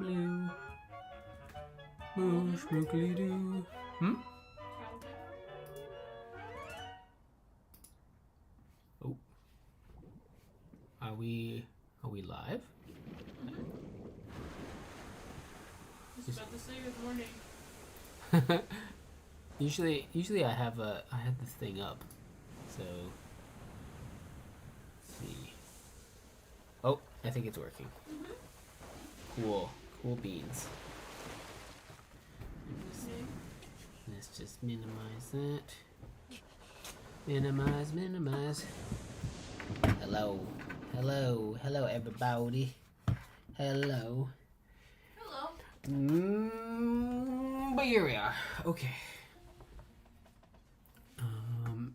blue. Mushrookly-doo. Hmm? Oh. Are we live? I was about to say good morning. Usually I have this thing up. So let's see. Oh, I think it's working. Cool beans. Let's just minimize that. Minimize. Hello, everybody. Hello. But here we are. Okay.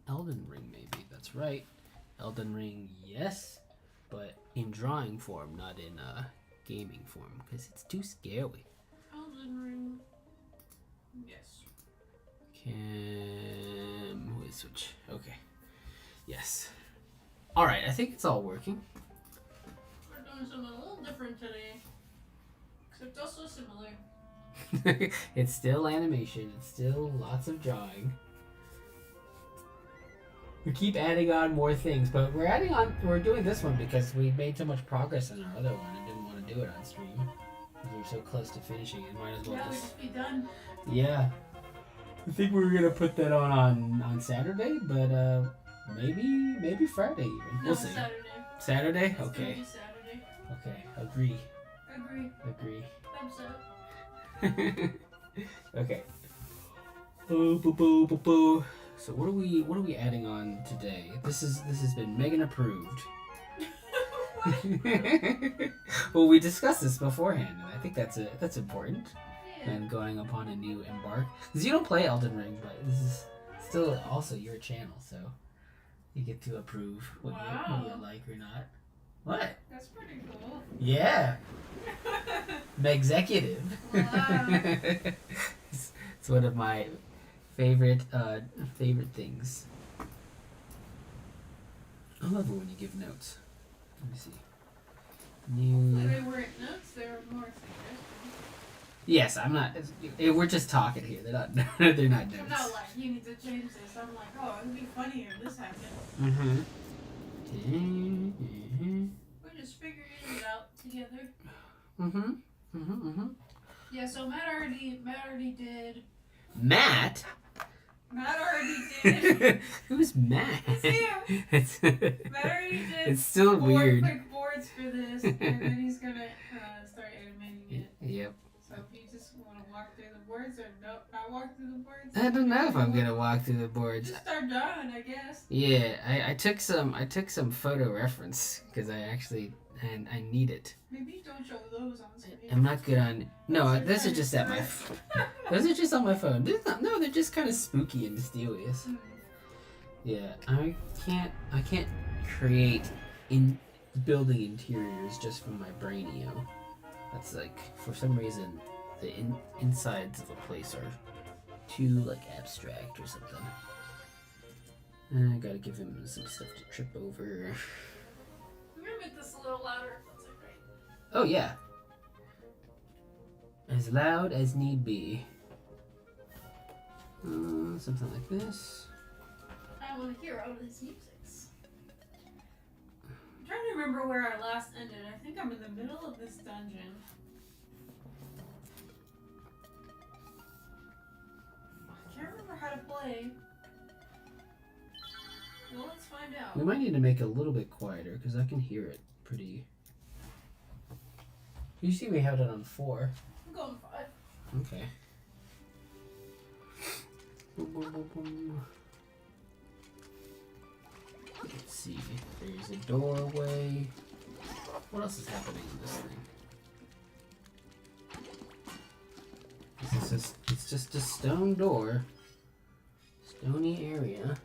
Elden Ring, maybe. That's right. Elden Ring, yes, but in drawing form, not in gaming form, because it's too scary. Elden Ring. Yes. Who is switch? Okay. Yes. Alright, I think it's all working. We're doing something a little different today. Except also similar. It's still animation. It's still lots of drawing. We keep adding on more things, but we're doing this one because we made so much progress on our other one and didn't want to do it on stream. Because we were so close to finishing it. Might as well just be done. Yeah. I think we were going to put that on Saturday, but maybe Friday even. No, We'll see. Saturday? Saturday? Okay. It's Saturday. Okay, agree. Thumbs up. Okay. Boo. So what are we adding on today? This has been Megan approved. Well, we discussed this beforehand, and I think that's important. Yeah. And going upon a new embark, because you don't play Elden Ring, but this is still also your channel, so you get to approve what you like or not. What? That's pretty cool. Yeah. Executive. Wow. It's one of my favorite things. I love it when you give notes. Let me see. They weren't notes, they were more suggestions. Yes, I'm not. We're just talking here. They're not. They're not notes. I'm not like, you need to change this. I'm like, oh, it'd be funny if this happened. We're just figuring it out together. Yeah, so Matt already did. Matt? Matt already did. Who's Matt? It's you. Matt already did. It's still weird. Quick boards for this, and then he's gonna start animating it. Yep. So if you just want to walk through the boards, or no, I walk through the boards. I don't know if I'm gonna walk through the boards. Just start drawing, I guess. Yeah, I took some photo reference because I need it. Maybe don't show those on screen. I'm not good on. No, those are just at my. Those are just on my phone. They're just kind of spooky and mysterious. Yeah, I can't create building interiors just from my brainio. That's like, for some reason, the insides of a place are too like abstract or something. And I gotta give him some stuff to trip over. I'm gonna make this a little louder. That's okay. Oh yeah. As loud as need be. Something like this. I want to hear all these musics. I'm trying to remember where I last ended. I think I'm in the middle of this dungeon. I can't remember how to play. Well, let's find out. We might need to make it a little bit quieter because I can hear it pretty. Usually we have it on 4. I'm going 5. Okay. Boom. Let's see. There's a doorway. What else is happening in this thing? It's just a stone door. Stony area.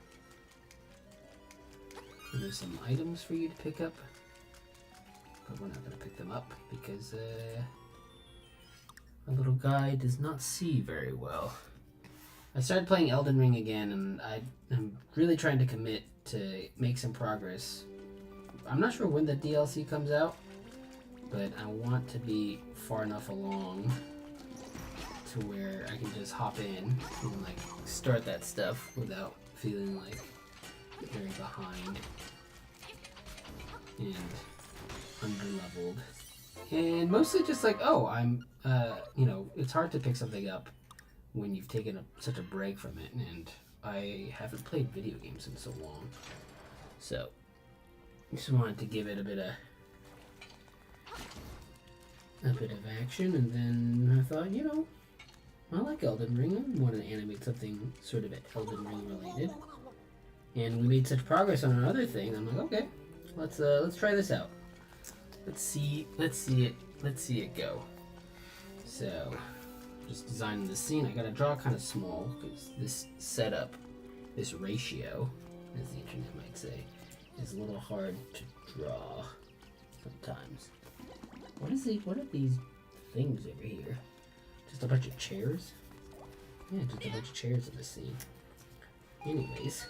And there's some items for you to pick up. But we're not going to pick them up because my little guy does not see very well. I started playing Elden Ring again, and I'm really trying to commit to make some progress. I'm not sure when the DLC comes out, but I want to be far enough along to where I can just hop in and like start that stuff without feeling like very behind and underleveled. And mostly just like, oh, I'm, you know, it's hard to pick something up when you've taken such a break from it, and I haven't played video games in so long. So, just wanted to give it a bit of action, and then I thought, you know, I like Elden Ring. I want to animate something sort of Elden Ring related. And we made such progress on another thing. I'm like, okay, let's try this out. Let's see it go. So, just designing the scene. I gotta draw kind of small because this setup, this ratio, as the internet might say, is a little hard to draw sometimes. What are these things over here? Just a bunch of chairs? Yeah, just a bunch of chairs in the scene. Anyways,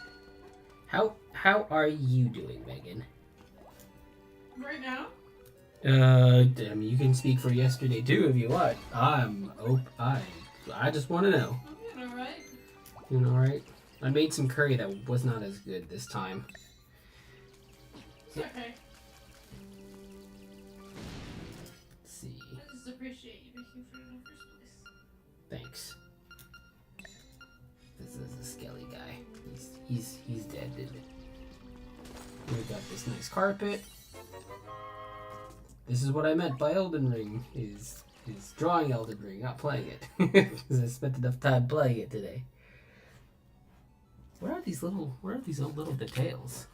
how are you doing, Megan? Right now? I mean, you can speak for yesterday too if you want. I just want to know. I'm doing alright. Doing alright? I made some curry that was not as good this time. It's okay. Let's see. I just appreciate you making food in the first place. Thanks. This is a skelly guy. He's dead, didn't it? We got this nice carpet. This is what I meant by Elden Ring, is drawing Elden Ring, not playing it. Because I spent enough time playing it today. Where are these little details?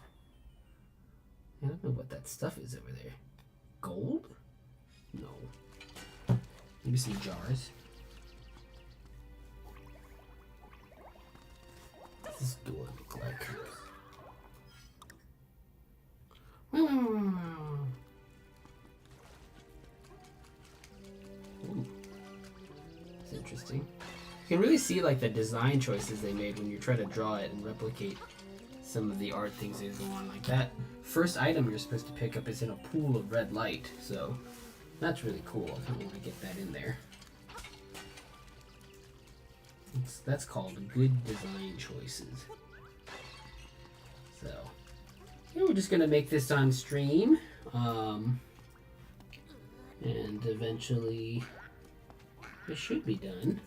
I don't know what that stuff is over there. Gold? No. Maybe some jars. What's this door look like? Ooh. That's interesting. You can really see like the design choices they made when you try to draw it and replicate some of the art things that go on. Like that first item you're supposed to pick up is in a pool of red light, so that's really cool. I kind of want to get that in there. That's called good design choices. So yeah, we're just gonna make this on stream, and eventually it should be done.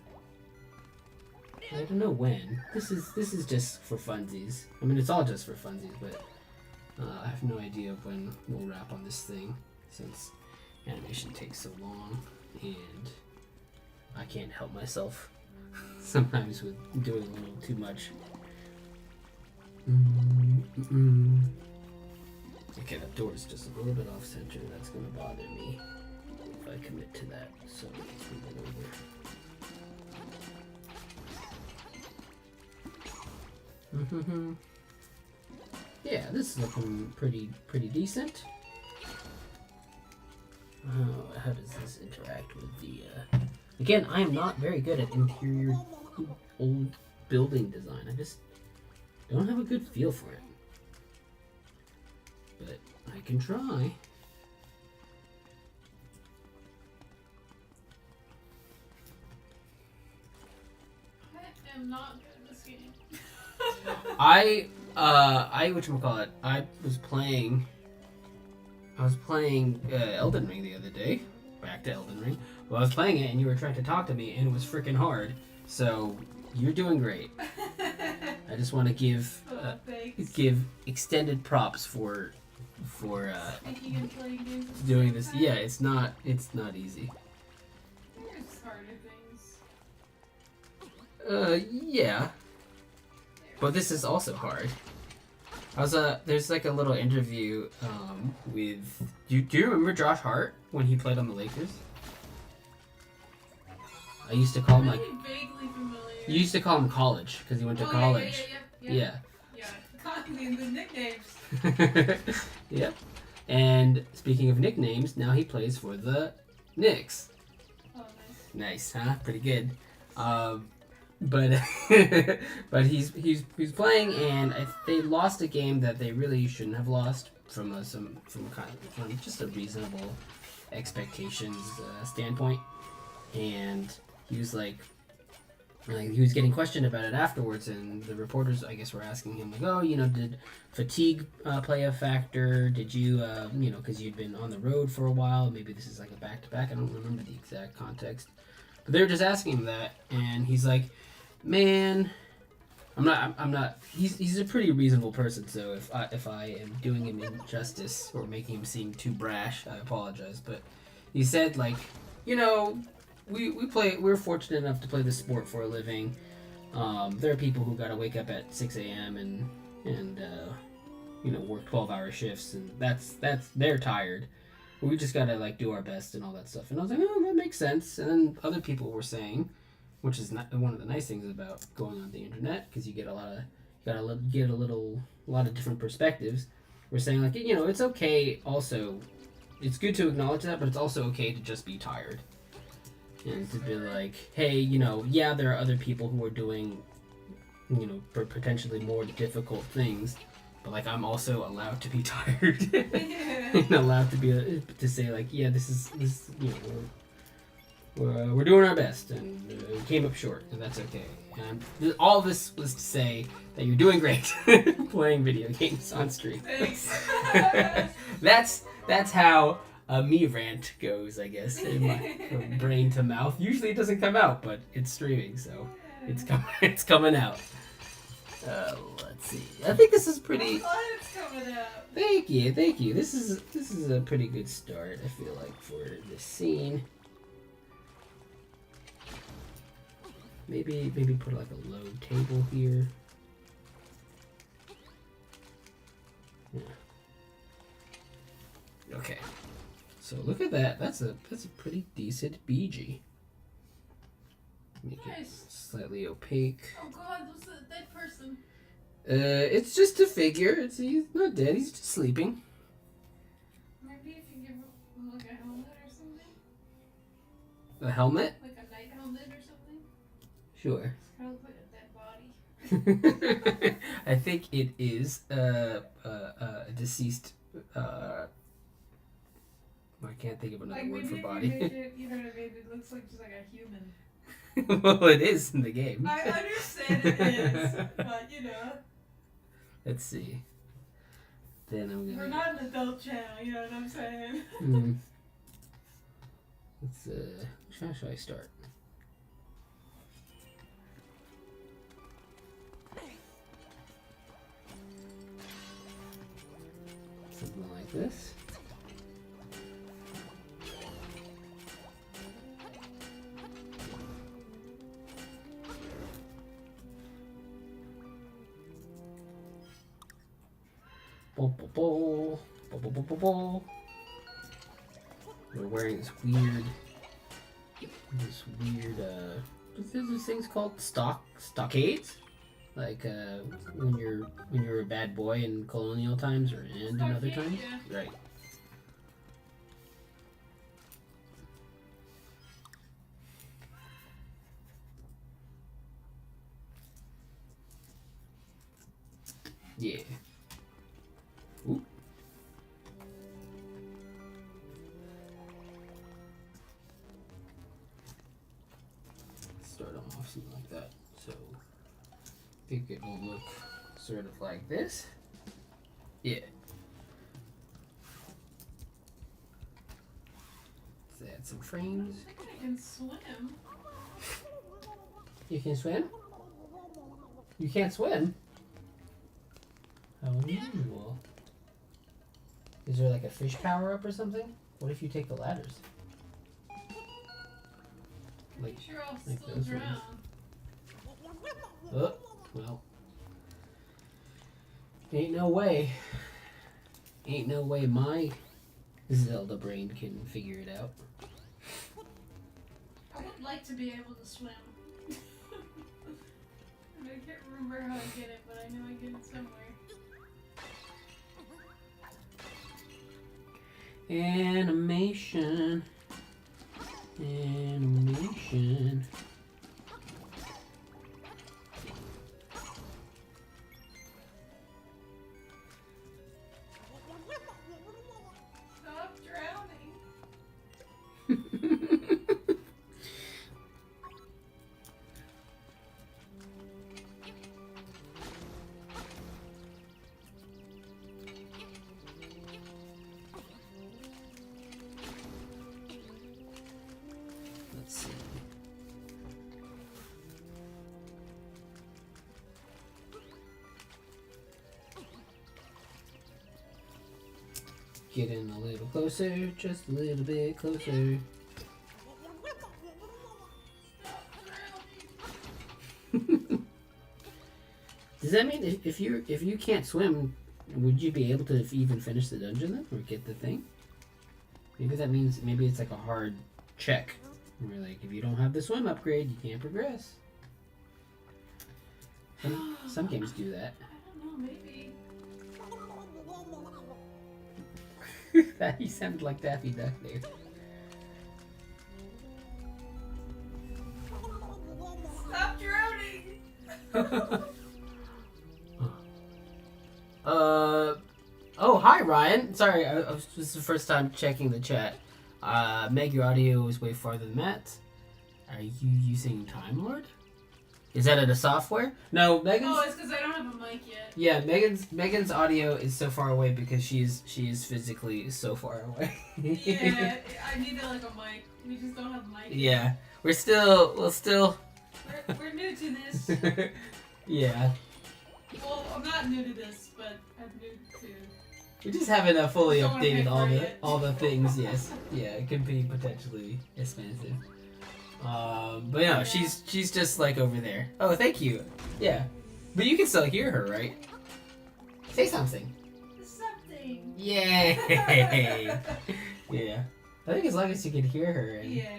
I don't know when. This is just for funsies. I mean, it's all just for funsies, but I have no idea when we'll wrap on this thing, since animation takes so long, and I can't help myself sometimes with doing a little too much. Okay, that door's just a little bit off center. That's gonna bother me if I commit to that. So let's move it over. Yeah, this is looking pretty decent. Oh, how does this interact with the? Again, I am not very good at interior old building design. I just don't have a good feel for it. But I can try. I am not good at this game. I whatchamacallit, I was playing Elden Ring the other day. Back to Elden Ring. Well, I was playing it and you were trying to talk to me and it was freaking hard. So you're doing great. I just want to give extended props for Speaking and playing games at the doing same this. time. Yeah, it's not easy. There's harder things. Yeah. But this is also hard. There's like a little interview with. Do you remember Josh Hart when he played on the Lakers? I used to call him like. Vaguely familiar. You used to call him College because he went to college. Yeah. The nicknames. Yep. And speaking of nicknames, now he plays for the Knicks. Oh, Nice, huh? Pretty good. But but he's playing, and they lost a game that they really shouldn't have lost from just a reasonable expectations standpoint, and he was like he was getting questioned about it afterwards, and the reporters, I guess, were asking him like, oh, did fatigue play a factor? Did you, because you'd been on the road for a while, maybe this is like a back-to-back. I don't remember the exact context, but they were just asking him that, and he's like, man, I'm not. He's a pretty reasonable person, so if I am doing him injustice or making him seem too brash, I apologize. But he said like, we're fortunate enough to play this sport for a living. There are people who gotta wake up at 6 a.m. and work 12-hour shifts, and that's they're tired. We just gotta like do our best and all that stuff. And I was like, oh, that makes sense. And then other people were saying, which is not one of the nice things about going on the internet, because you get a lot of different perspectives. We're saying like, it's okay. Also, it's good to acknowledge that, but it's also okay to just be tired. And to be like, hey, yeah, there are other people who are doing, potentially more difficult things, but like I'm also allowed to be tired, and allowed to say like, yeah, this we're doing our best, and we came up short, and that's okay. And all of this was to say that you're doing great playing video games on stream. Thanks. That's how a me rant goes, I guess, from brain to mouth. Usually it doesn't come out, but it's streaming, so it's coming out. Let's see. I think this is pretty. I'm glad it's coming out. Thank you. This is a pretty good start, I feel like, for this scene. Maybe put like a low table here. Yeah. Okay. So look at that. That's a pretty decent BG. Make it slightly opaque. Oh God, what's that dead person? It's just a figure. He's not dead. He's just sleeping. Maybe if you give him like a helmet or something. A helmet? Like a night helmet or something. Sure. It's kind of like a dead body. I think it is a deceased. I can't think of another word for body. Make it, it looks like just like a human. Well, it is in the game. I understand it is, but Let's see. Then I'm gonna. We're not an adult channel, you know what I'm saying? How should I start? Something like this. We're wearing this weird, what's those things called? Stockades? Like when you're a bad boy in colonial times or in other times, yeah. Right? Yeah. Ooh. Start them off something like that. So I think it will look sort of like this. Yeah. Let's add some frames. I think I can swim. You can swim? You can't swim? How unusual. Is there like a fish power up or something? What if you take the ladders? Like, sure I'll like still those drown. Oh, well. Ain't no way. Ain't no way my Zelda brain can figure it out. I would like to be able to swim. I can't remember how I get it, but I know I get it somewhere. Animation. Stop drowning. Get in a little closer, just a little bit closer. Does that mean if you can't swim, would you be able to even finish the dungeon then, or get the thing? Maybe that means it's like a hard check. Where like if you don't have the swim upgrade, you can't progress. Some games do that. I don't know, maybe. That he sounded like Daffy Duck there. Stop drowning! Oh, hi Ryan. Sorry, this is the first time checking the chat. Meg, your audio is way farther than Matt. Are you using Time Lord? Is that a software? No, Megan's. Oh, it's because I don't have a mic yet. Yeah, Megan's audio is so far away because she is physically so far away. Yeah, I need like a mic. We just don't have a mic. Yeah, we're still. We're new to this. Yeah. Well, I'm not new to this, but I'm new to. We just haven't fully Don't wanna updated pay for all the things. Yes. Yeah, it could be potentially expensive. But no, she's just like over there. Oh, thank you. Yeah, but you can still hear her, right? Say something. Something. Yay! Yeah, I think as long as you can hear her. And, Yeah.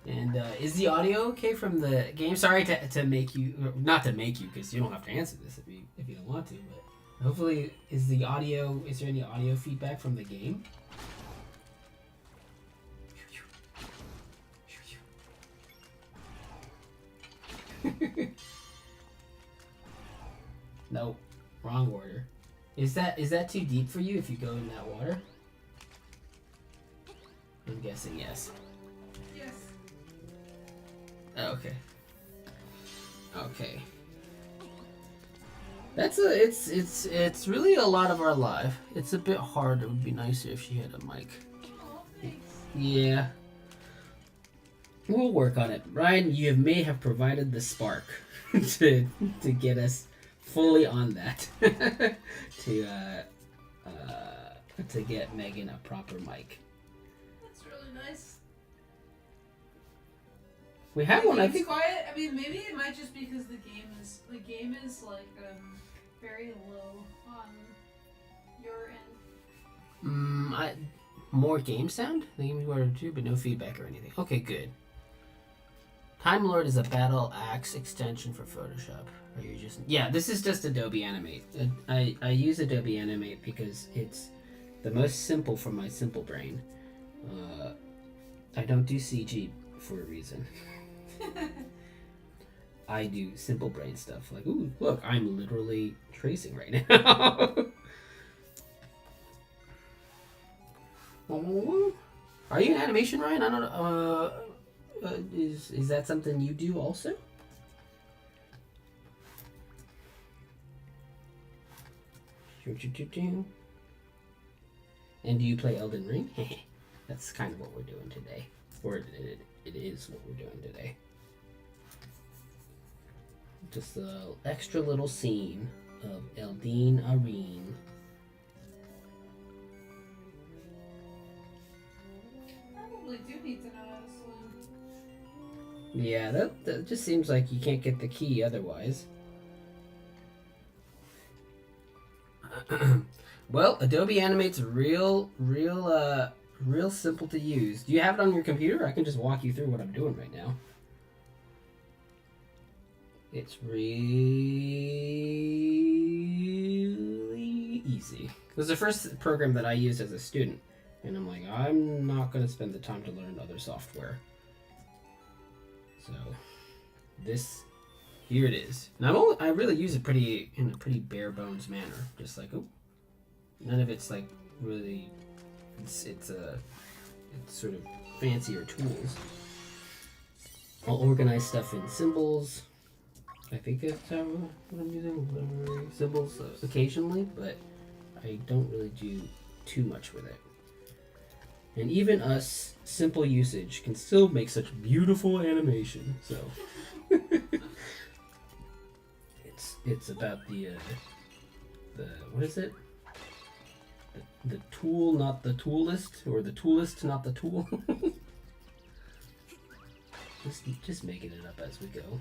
And is the audio okay from the game? Sorry to make you, not to make you, because you don't have to answer this if you don't want to. But hopefully, is there any audio feedback from the game? Nope, wrong order. Is that too deep for you if you go in that water? I'm guessing yes. Yes. Okay. Okay. It's really a lot of our life. It's a bit hard. It would be nicer if she had a mic. Oh, thanks. Yeah. We'll work on it. Ryan, you may have provided the spark to get us fully on that. to get Megan a proper mic. That's really nice. We have one, I It's think. quiet. I mean, maybe it might just because the game is like very low on your end. More game sound? The game we ordered too, but no feedback or anything. Okay, good. Time Lord is a battle axe extension for Photoshop. Or you just this is just Adobe Animate. I use Adobe Animate because it's the most simple for my simple brain. I don't do CG for a reason. I do simple brain stuff like, ooh, look, I'm literally tracing right now. Are you in animation, Ryan? I don't know. Is that something you do also? And do you play Elden Ring? That's kind of what we're doing today. Or it is what we're doing today. Just a extra little scene of Elden Ring. Probably do need to know how to swim. Yeah, that just seems like you can't get the key otherwise. Well, Adobe Animate's real simple to use. Do you have it on your computer? I can just walk you through what I'm doing right now. It's really easy. It was the first program that I used as a student, and I'm like, I'm not going to spend the time to learn other software. So, here it is. And I really use it in a pretty bare bones manner. Just like, oh, none of it's like really. It's sort of fancier tools. I'll organize stuff in symbols. I think that's what I'm using. Symbols occasionally, but I don't really do too much with it. And even us, simple usage can still make such beautiful animation. So it's about the what is it? The tool, not the toolist, or the toolist, not the tool. just making it up as we go.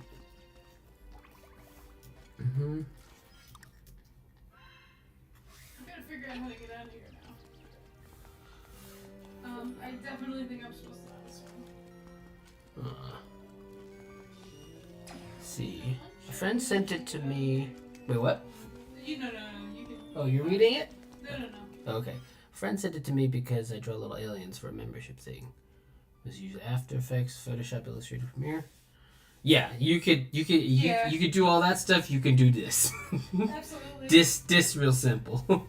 Mm-hmm. I gotta figure out how to get out of here now. I definitely think I'm supposed to have this one. See. A friend sent it to me. Wait, what? No, you can. Oh, you're reading it? No. Okay. A friend sent it to me because I draw little aliens for a membership thing. Let's use After Effects, Photoshop, Illustrator, Premiere. Yeah, you could do all that stuff. You can do this. Absolutely. This real simple.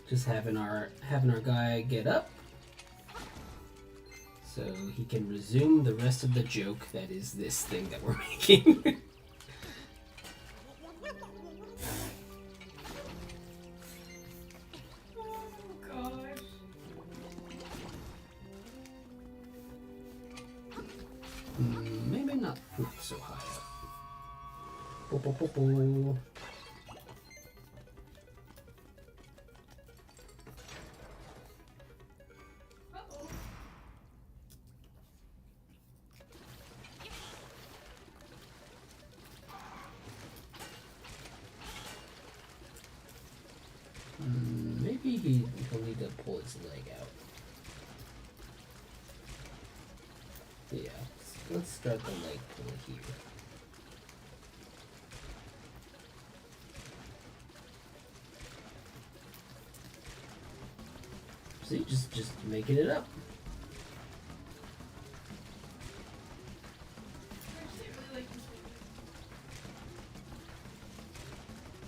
Just having our guy get up so he can resume the rest of the joke that is this thing that we're making. Maybe not so high up. Maybe he'll need to pull his leg out. Yeah, let's start the leg pull here. See, just making it up.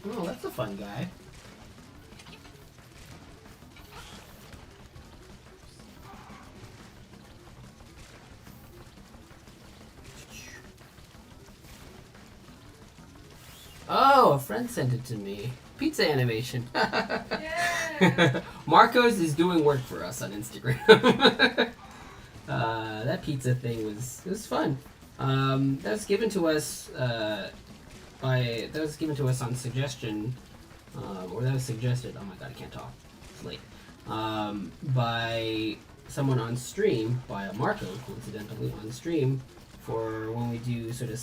Oh, that's a fun guy. Oh, a friend sent it to me. Pizza animation. Yeah. Marcos is doing work for us on Instagram. That pizza thing was fun. That was given to us on suggestion, or that was suggested. Oh my god, I can't talk. It's late. By someone on stream, by Marco, coincidentally on stream, for when we do sort of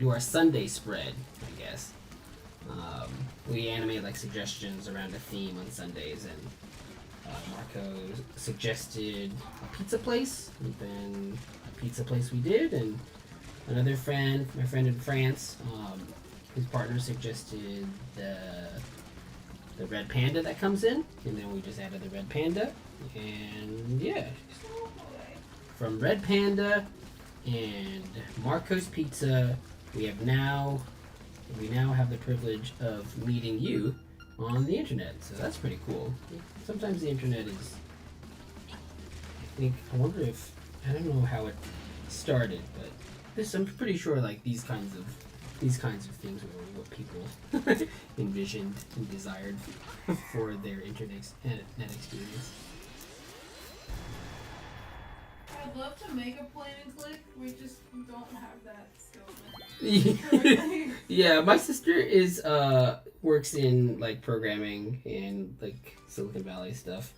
our Sunday spread, I guess. We animate like suggestions around a theme on Sundays, and Marco suggested a pizza place, and then a pizza place we did, and another friend, my friend in France, his partner suggested the red panda that comes in, and then we just added the red panda, and yeah, from red panda and Marco's Pizza, we now have the privilege of meeting you on the internet, so that's pretty cool. Sometimes the internet is, I don't know how it started, but I'm pretty sure like these kinds of things were what people envisioned and desired for their internet experience. I'd love to make a point and click. We just don't have that skill. Yeah, my sister is works in like programming and like Silicon Valley stuff,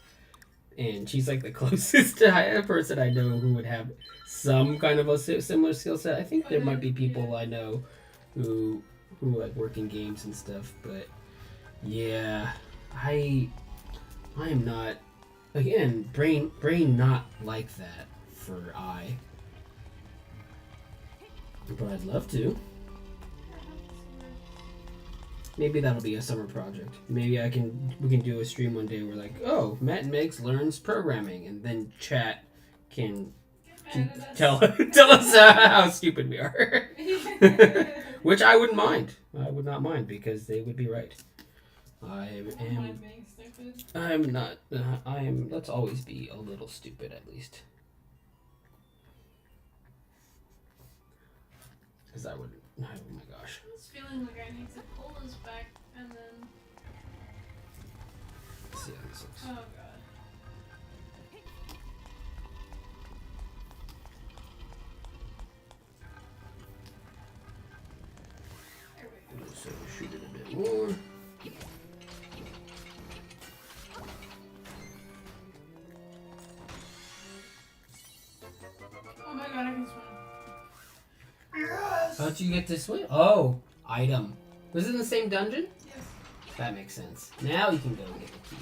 and she's like the closest person I know who would have some kind of a similar skill set. I think there might be people I know who like work in games and stuff, but yeah, I am not, again, brain not like that for I, but I'd love to. Maybe that'll be a summer project. Maybe we can do a stream one day where like, oh, Matt and Megs learns programming, and then chat can tell us how stupid we are. Which I wouldn't mind. I would not mind, because they would be right. I'm not. Let's always be a little stupid, at least. Because I would. Oh my gosh. I'm just feeling like I need to pull this back and then. Let's see how this looks. Oh god. more. Oh my god, I can swim. Yes! How'd you get to swim? Oh, item. Was it in the same dungeon? Yes. That makes sense. Now you can go and get the key.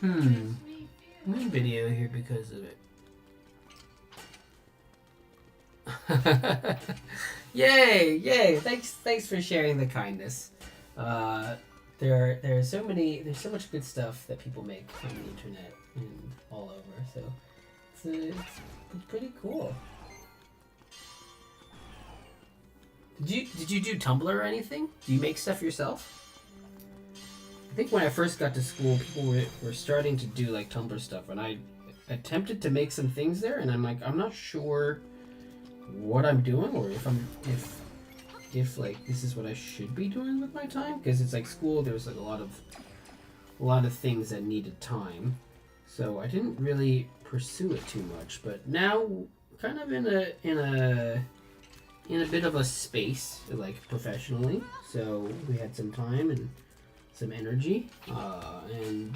Makes me I'm feel. in video here because of it. Yay! Yay! Thanks for sharing the kindness. There's so much good stuff that people make on the internet and all over. So it's pretty cool. Did you do Tumblr or anything? Do you make stuff yourself? I think when I first got to school, people were starting to do like Tumblr stuff, and I attempted to make some things there, and I'm like, I'm not sure what I'm doing, or if like this is what I should be doing with my time, because it's like school. There was like a lot of things that needed time, so I didn't really pursue it too much. But now, kind of in a bit of a space, like professionally, so we had some time and some energy, and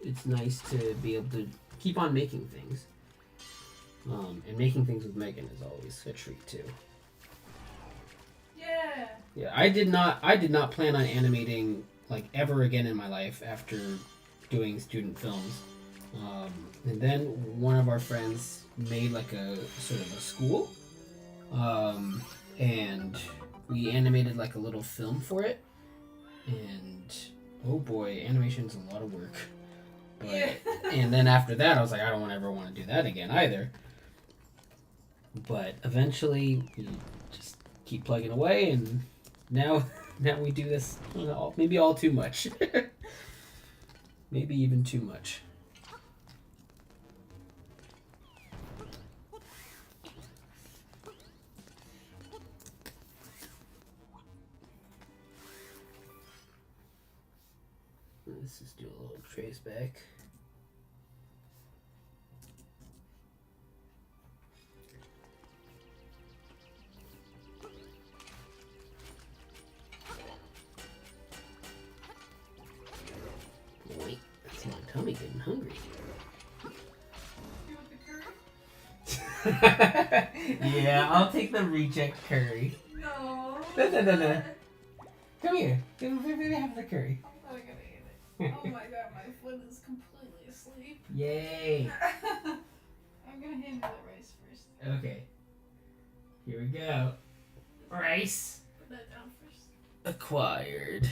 it's nice to be able to keep on making things. And making things with Megan is always a treat too. Yeah. Yeah, I did not plan on animating like ever again in my life after doing student films. And then one of our friends made like a sort of a school, and we animated like a little film for it. And oh boy, animation's a lot of work. But, Yeah. And then after that, I was like, I don't ever want to do that again either. But eventually, we just keep plugging away, and now we do this, maybe all too much. Maybe even too much. Let's just do a little trace back. Wait, that's my tummy getting hungry. You want the curry? Yeah, I'll take the reject curry. No. No. Come here. Have the curry. I'm gonna eat it. Oh my god, my foot is completely asleep. Yay. I'm gonna hand you the rice first. Okay. Here we go. Rice. Put that down first. Acquired.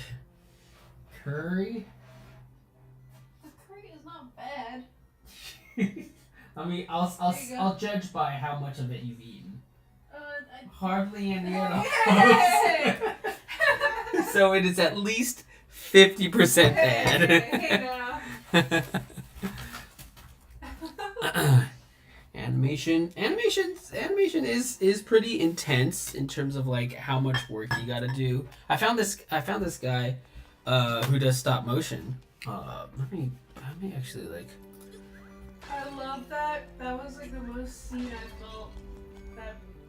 Curry. The curry is not bad. I mean, There you go. I'll judge by how much of it you've eaten. Hardly any at all. Hey! So it is at least 50% bad. Hey now. Animation is pretty intense in terms of like how much work you gotta do. I found this guy who does stop motion. Let me actually like. I love that. That was like the most scene I felt.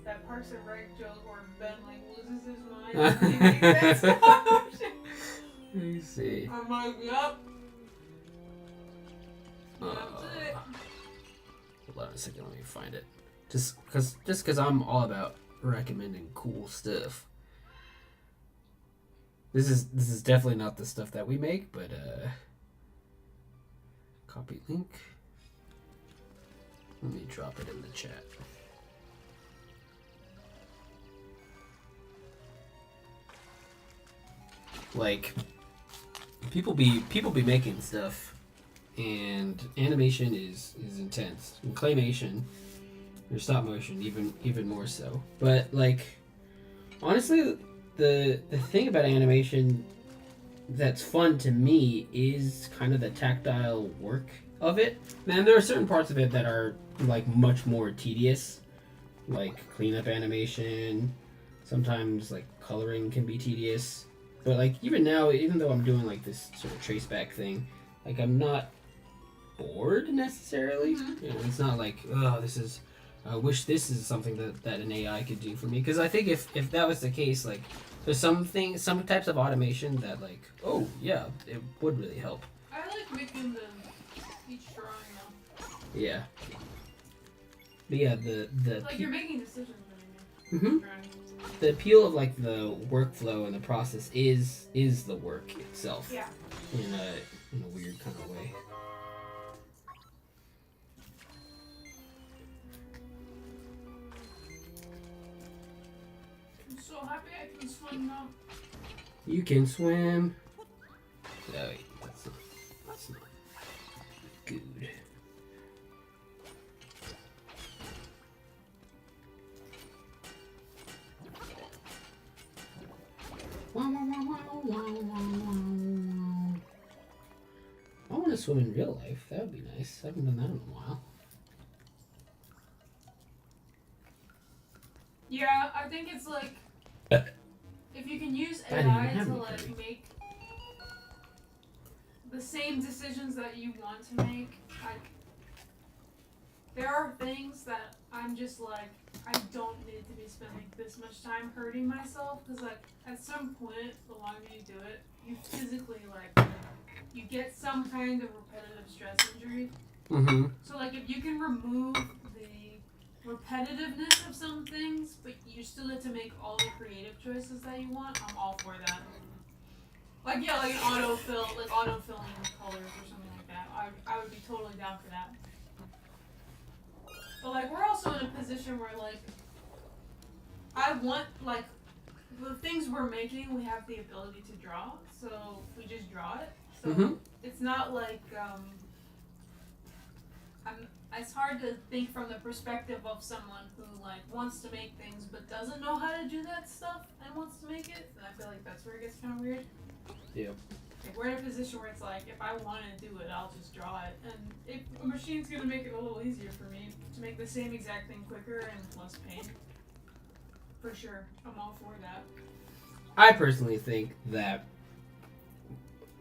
That Parks and Rec joke where Ben like loses his mind. And he makes that stop motion. Let me see. I'm like, yup. That's it. Hold on a second, let me find it. Just cause I'm all about recommending cool stuff. This is definitely not the stuff that we make, but copy link. Let me drop it in the chat. Like people be making stuff, and animation is intense. And claymation or stop motion even more so. But like honestly, the thing about animation that's fun to me is kind of the tactile work of it. And there are certain parts of it that are like much more tedious, like cleanup animation. Sometimes like coloring can be tedious. But like even now, even though I'm doing like this sort of trace back thing, like I'm not bored necessarily. Mm-hmm. You know, it's not like, oh, this is. I wish this is something that an AI could do for me. Because I think if that was the case, like There's some types of automation that like, oh yeah, it would really help. I like making each drawing though. Yeah. But yeah, the like you're making decisions when mm-hmm. The appeal of like the workflow and the process is the work itself. Yeah. In a weird kind of way. I'm so happy I can swim now. You can swim. Oh, wait, that's not good. I want to swim in real life. That would be nice. I haven't done that in a while. Yeah, I think it's like if you can use I didn't AI have to any like curry. make the same decisions that you want to make, like there are things that I'm just like I don't need to be spending this much time hurting myself because like at some point the longer you do it, you physically like you get some kind of repetitive stress injury. Mm-hmm. So like if you can remove the repetitiveness of some things, but you still get to make all the creative choices that you want, I'm all for that. Like yeah, like an autofilling colors or something like that. I would be totally down for that. But like we're also in a position where like I want like the things we're making, we have the ability to draw, so we just draw it. So mm-hmm. it's not like it's hard to think from the perspective of someone who like wants to make things but doesn't know how to do that stuff and wants to make it. And I feel like that's where it gets kind of weird. Yeah. Like we're in a position where it's like if I want to do it, I'll just draw it, and if a machine's gonna make it a little easier for me to make the same exact thing quicker and less pain. For sure, I'm all for that. I personally think that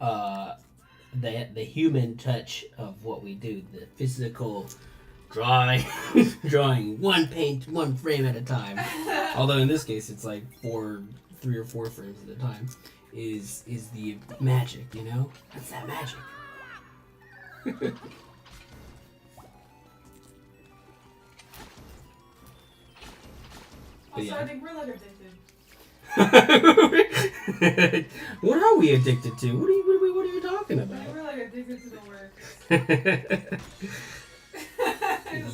the human touch of what we do, the physical drawing one frame at a time. Although in this case it's like 3 or 4 frames at a time, is the magic, you know? That's that magic. Also, yeah. I think we're like addicted. What are we addicted to? What are you talking I about? think we're like addicted to the work.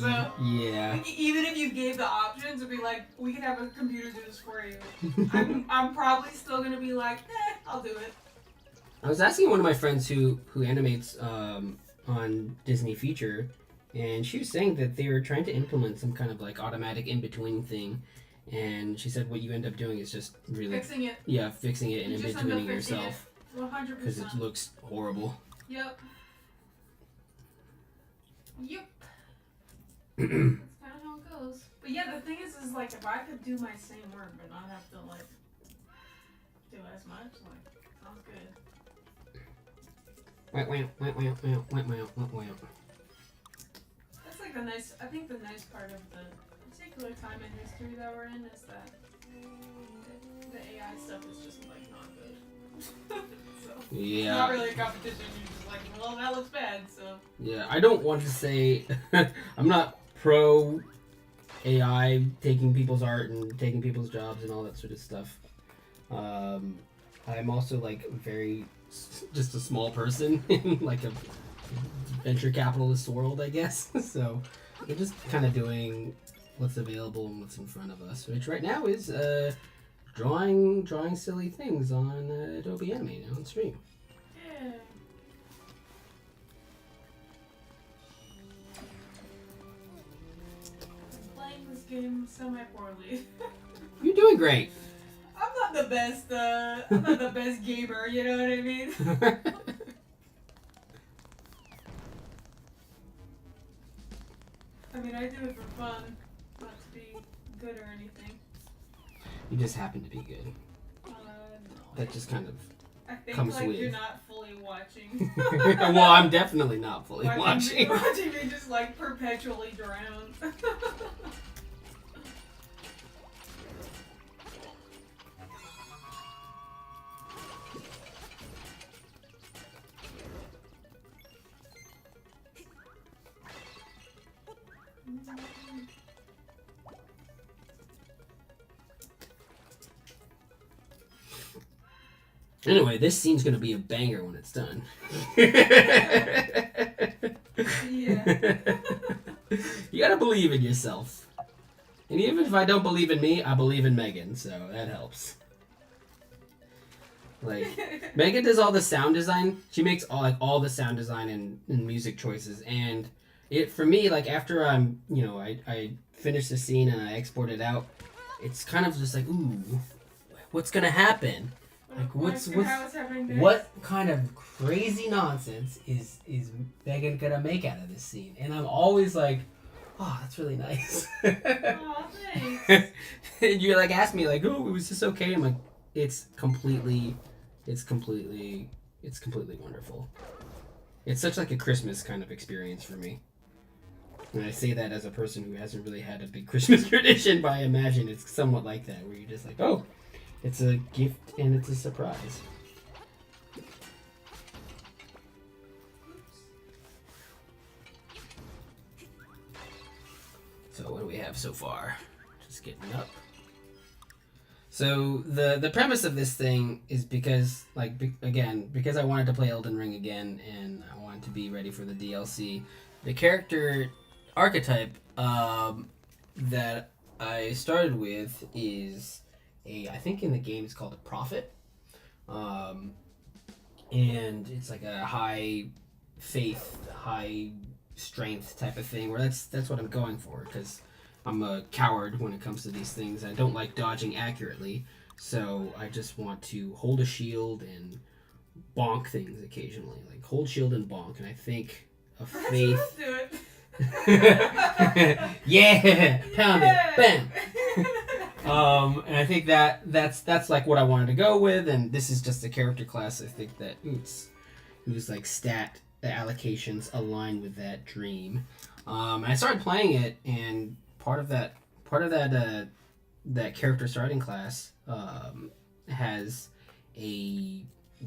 So, yeah. like, even if you gave the options, it'd be like, we can have a computer do this for you. I'm probably still gonna be like, I'll do it. I was asking one of my friends who animates on Disney Feature, and she was saying that they were trying to implement some kind of like automatic in-between thing, and she said what you end up doing is just really Fixing it. Yeah, fixing it and You just in-betweening end up fixing yourself. 100%. Because it looks horrible. Yep. Yep. That's kind of how it goes. But yeah, the thing is like if I could do my same work but not have to like do as much, like sounds good. That's like I think the nice part of the particular time in history that we're in is that the AI stuff is just like not good. So Yeah. It's not really a competition. You're just like, well, that looks bad, so. Yeah, I don't want to say I'm not pro AI taking people's art and taking people's jobs and all that sort of stuff. I'm also like very just a small person in like a venture capitalist world, I guess. So we're just kind of doing what's available and what's in front of us, which right now is drawing silly things on Adobe Animate on stream. Yeah. I'm playing this game semi-poorly. You're doing great. I'm not the best. I'm not the best gamer. You know what I mean? I mean, I do it for fun, not to be good or anything. You just happen to be good. No. That just kind of I think comes like with. you're not fully watching. Well, I'm definitely not fully watching. Watching me just like perpetually drown. Anyway, this scene's gonna be a banger when it's done. Yeah. You gotta believe in yourself. And even if I don't believe in me, I believe in Megan, so that helps. Like, Megan does all the sound design. She makes all the sound design and music choices. And it for me, like, after I finish the scene and I export it out, it's kind of just like, ooh, what's gonna happen? Like, what kind of crazy nonsense is Megan gonna make out of this scene? And I'm always like, oh, that's really nice. Aw, thanks. And you like ask me like, oh, was this okay? I'm like, it's completely wonderful. It's such like a Christmas kind of experience for me. And I say that as a person who hasn't really had a big Christmas tradition, but I imagine it's somewhat like that, where you're just like, oh, it's a gift and it's a surprise. So what do we have so far? Just getting up. So the premise of this thing is because because I wanted to play Elden Ring again and I wanted to be ready for the DLC. The character archetype that I started with is I think in the game it's called a prophet, and it's like a high faith, high strength type of thing. Where that's what I'm going for because I'm a coward when it comes to these things. I don't like dodging accurately, so I just want to hold a shield and bonk things occasionally, like hold shield and bonk. And I think a faith. Yeah, pound it, bam. And I think that's like what I wanted to go with, and this is just a character class. I think that whose like stat allocations align with that dream. And I started playing it, and part of that character starting class has a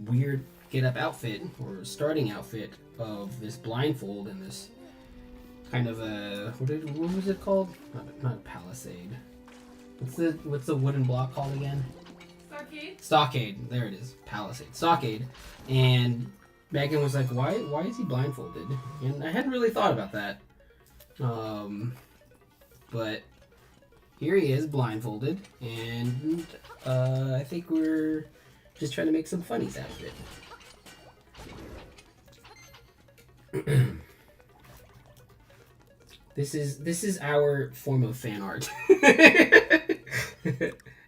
weird get up outfit or starting outfit of this blindfold and this kind of a what was it called? Not a palisade. What's the wooden block called again? Stockade. There it is. Palisade. Stockade. And Megan was like, why is he blindfolded? And I hadn't really thought about that. But here he is, blindfolded, and I think we're just trying to make some funnies out of it. This is our form of fan art.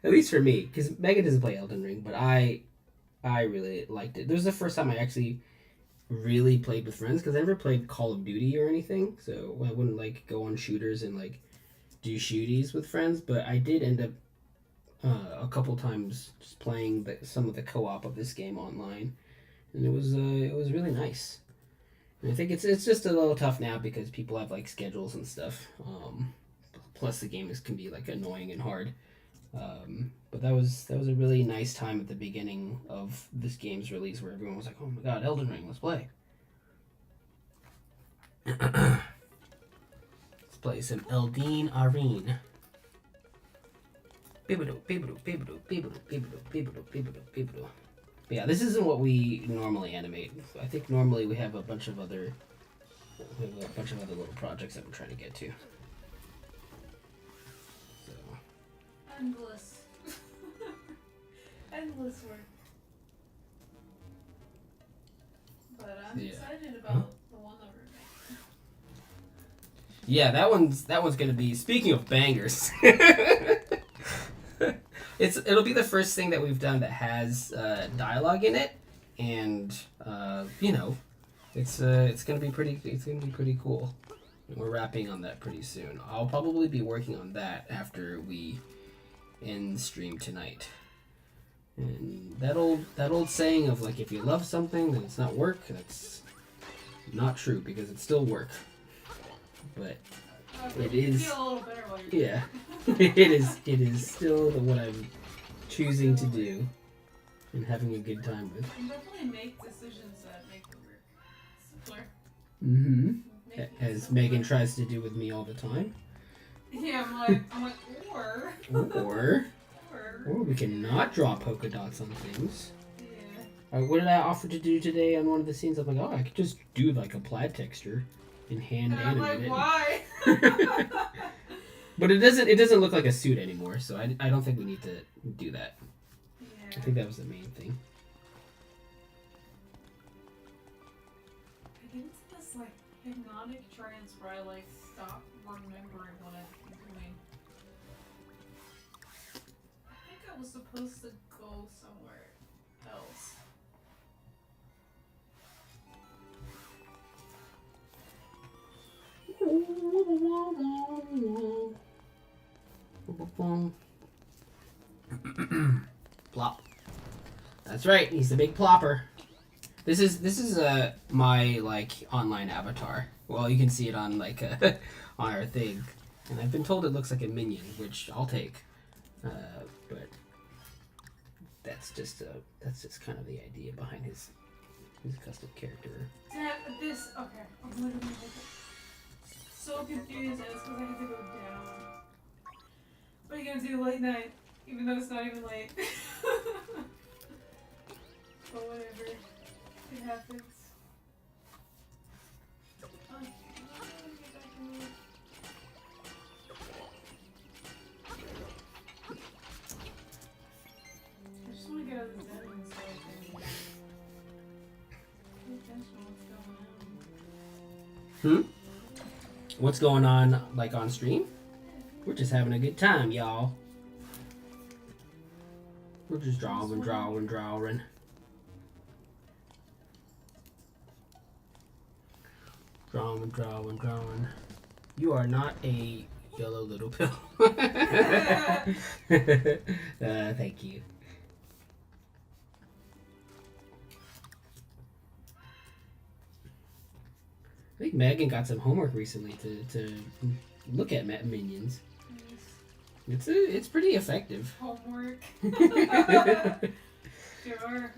At least for me, because Megan doesn't play Elden Ring, but I really liked it. This was the first time I actually really played with friends, because I never played Call of Duty or anything, so I wouldn't like go on shooters and like do shooties with friends, but I did end up a couple times just playing some of the co-op of this game online, and it was really nice. And I think it's just a little tough now because people have like schedules and stuff. Plus the game can be like annoying and hard. But that was a really nice time at the beginning of this game's release where everyone was like, "Oh my god, Elden Ring, let's play." Let's play some Elden Ring. But yeah, this isn't what we normally animate. I think normally we have a bunch of other little projects that we're trying to get to. So. Endless work. But I'm excited about the one that we're making. Yeah, that one's gonna be. Speaking of bangers, it'll be the first thing that we've done that has dialogue in it, and it's gonna be pretty cool. We're wrapping on that pretty soon. I'll probably be working on that after we end stream tonight. And that old saying of like, if you love something then it's not work, that's not true because it's still work. But it is. Feel a little better while you're yeah, it is still what I'm choosing to do and having a good time with. You definitely make decisions that make the work simpler. Mm-hmm. As Megan tries to do with me all the time. Yeah, I'm like, or we can not draw polka dots on things. Yeah. What did I offer to do today on one of the scenes? I'm like, oh, I could just do like a plaid texture and hand And I'm animate like, it. why? But it doesn't look like a suit anymore, so I don't think we need to do that. Yeah. I think that was the main thing. I get into this like hypnotic trance where I like stop remembering what I'm doing. I think I was supposed to go somewhere else. Plop. That's right. He's the big plopper. This is my like online avatar. Well, you can see it on like on our thing, and I've been told it looks like a minion, which I'll take. But that's just kind of the idea behind his custom character. This okay. I'm literally so confused, and it's because I have to go down. What are you gonna do late night, even though it's not even late? But whatever, it happens. Oh, get back in there. I just want to get out of the bed and so I can pay attention to what's going on. What's going on, like on stream? We're just having a good time, y'all. We're just drawing. Drawing. You are not a yellow little pill. Thank you. I think Megan got some homework recently to look at minions. It's pretty effective. Homework. Sure.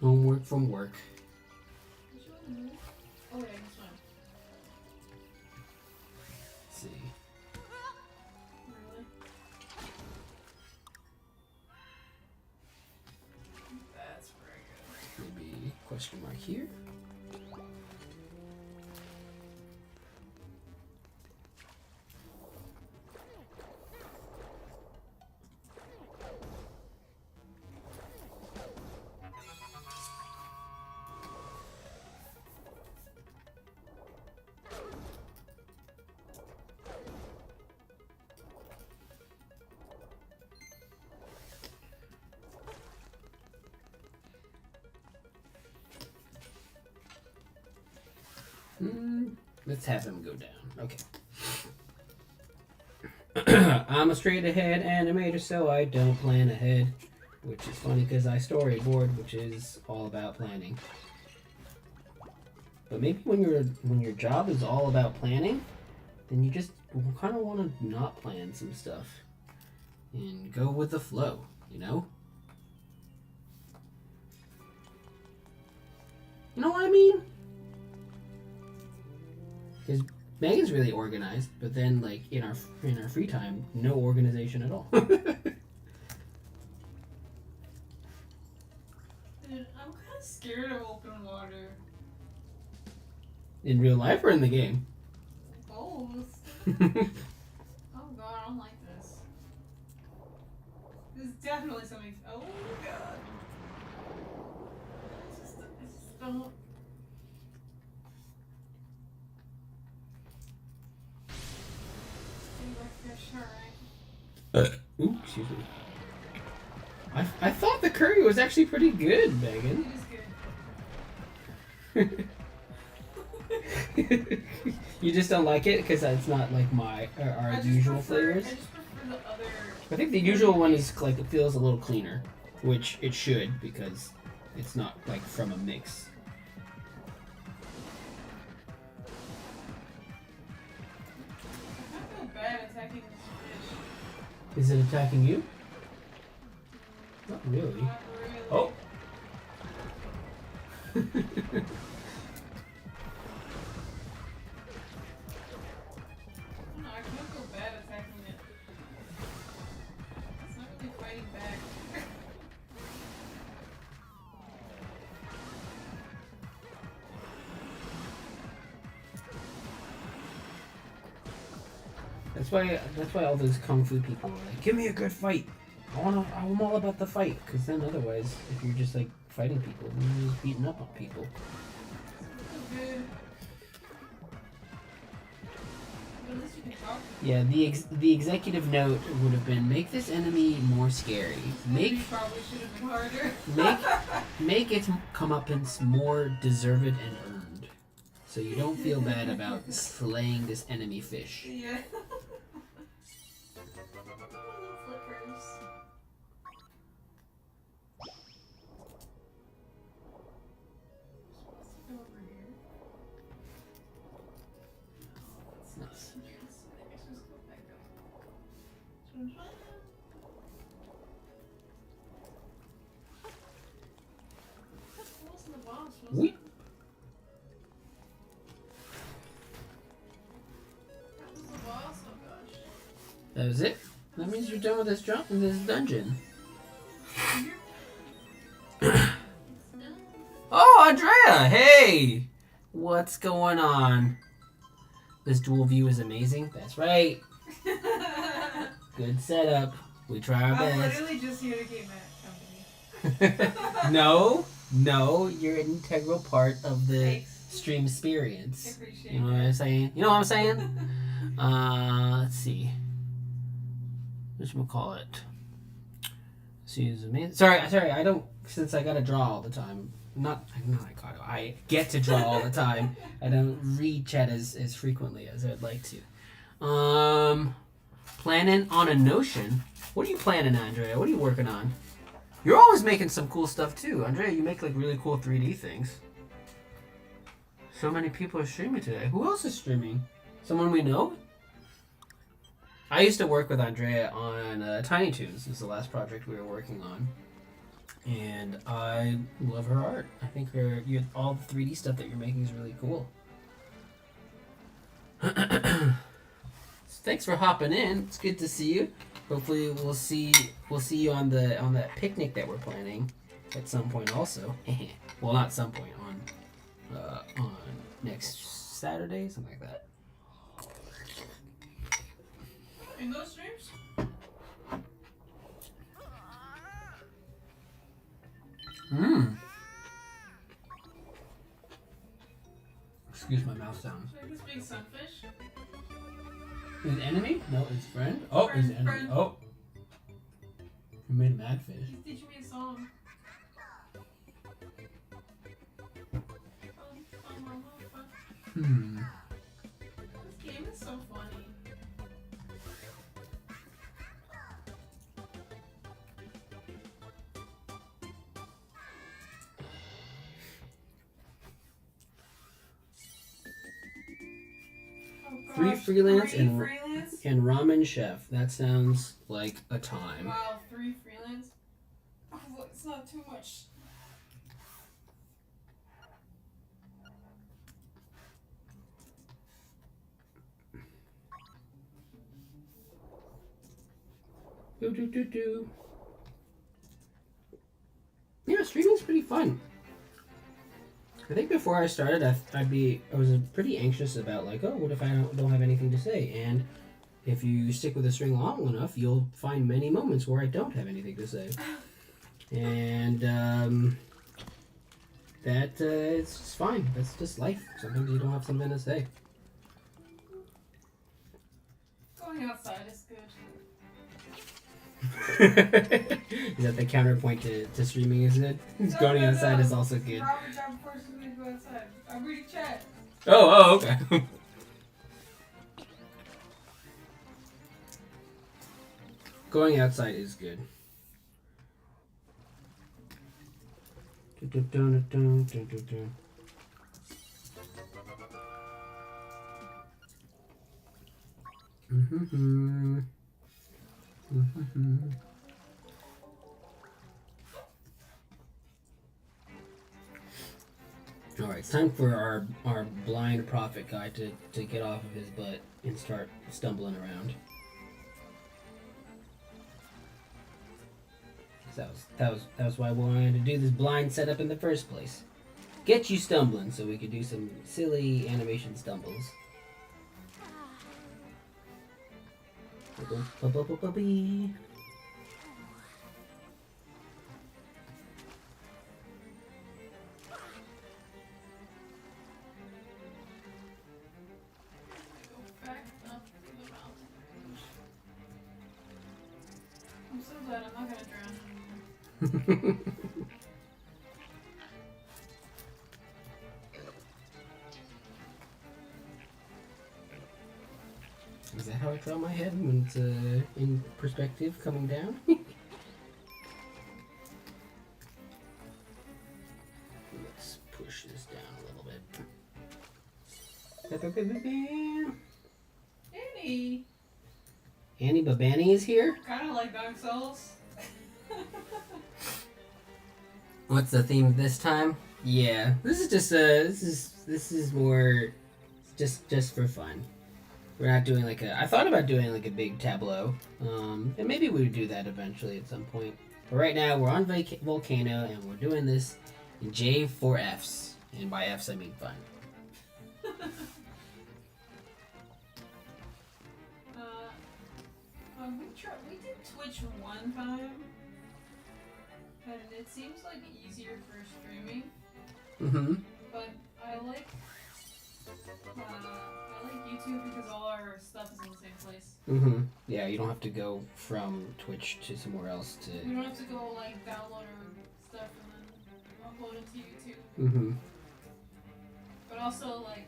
Homework from work. Oh yeah, this one. Let's see. Really? That's very good. Maybe question mark here. Let's have him go down. Okay. I'm a straight ahead animator, so I don't plan ahead. Which is funny because I storyboard, which is all about planning. But maybe when your job is all about planning, then you just kind of want to not plan some stuff and go with the flow, you know? You know what I mean? Because Megan's really organized, but then like in our free time, no organization at all. Dude, I'm kind of scared of open water. In real life or in the game? Both. Oh god, I don't like this. This is definitely something. Oh god. I just don't. Alright. Ooh, excuse me. I thought the curry was actually pretty good, Megan. It is good. You just don't like it because it's not like our usual flavors. I just prefer the other. I think the usual one is like it feels a little cleaner, which it should because it's not like from a mix. I feel bad attacking this fish. Is it attacking you? Not really. Not really. Oh. I kind of feel bad attacking it. It's not really fighting back. That's why all those kung fu people are like, give me a good fight. I'm all about the fight. Because then otherwise, if you're just like fighting people, then you're just beating up on people. Yeah, the executive note would have been make this enemy more scary. Make its comeuppance more deserved and earned, so you don't feel bad about slaying this enemy fish. Yeah. Wait. That was it? That means you're done with this dungeon. Oh, Andrea! Hey! What's going on? This dual view is amazing. That's right. Good setup. We try our best. I'm literally just here to keep Matt company. No, you're an integral part of the stream experience. I appreciate you know what I'm saying? You know what I'm saying? Let's see. Whatchamacallit? She's amazing. Sorry, I don't, since I gotta draw all the time. I get to draw all the time. I don't read chat as frequently as I'd like to. Planning on a Notion? What are you planning, Andrea? What are you working on? You're always making some cool stuff too. Andrea, you make like really cool 3D things. So many people are streaming today. Who else is streaming? Someone we know? I used to work with Andrea on Tiny Toons. This is the last project we were working on. And I love her art. I think all the 3D stuff that you're making is really cool. Thanks for hopping in. It's good to see you. Hopefully we'll see you on that picnic that we're planning at some point also. Well, not some point, on next Saturday, something like that. In those streams? Excuse my mouth sounds. Like this big sunfish? His enemy? No, his friend. Oh, his enemy. Friend. Oh. He made a mad fish. He's teaching me a song. This game is so funny. Oh, Three gosh, freelance three and freelance? and ramen chef. That sounds like a time. Wow, 3 freelance? Oh, look, it's not too much. Do. Yeah, streaming's pretty fun. I think before I started, I was pretty anxious about like, oh, what if I don't have anything to say? And if you stick with the string long enough, you'll find many moments where I don't have anything to say. And it's just fine. That's just life. Sometimes you don't have something to say. Going outside is good. Is that the counterpoint to streaming, isn't it? Going outside is also good. Robert John forces me to go outside. I'm reading chat. Oh, okay. Going outside is good. Alright, it's time for our blind prophet guy to get off of his butt and start stumbling around. That was why we wanted to do this blind setup in the first place. Get you stumbling so we could do some silly animation stumbles. Bubby. Go back up to the mountain range. I'm so glad I'm not gonna drown anymore. Is that how I draw my head when it's in perspective coming down? Let's push this down a little bit. Annie! Annie Babani is here? Kinda like Dark Souls. What's the theme this time? Yeah, this is just this is more just for fun. We're not doing like I thought about doing like a big tableau, and maybe we would do that eventually at some point. But right now we're on Volcano and we're doing this in J4Fs, and by Fs I mean fun. We did Twitch one time, and it seems like easier for streaming. Mm-hmm. But I like YouTube because all our stuff is in the same place. Mm-hmm. Yeah, you don't have to go from Twitch to somewhere else to. We don't have to go like download our stuff and then upload it to YouTube. Mm-hmm. But also like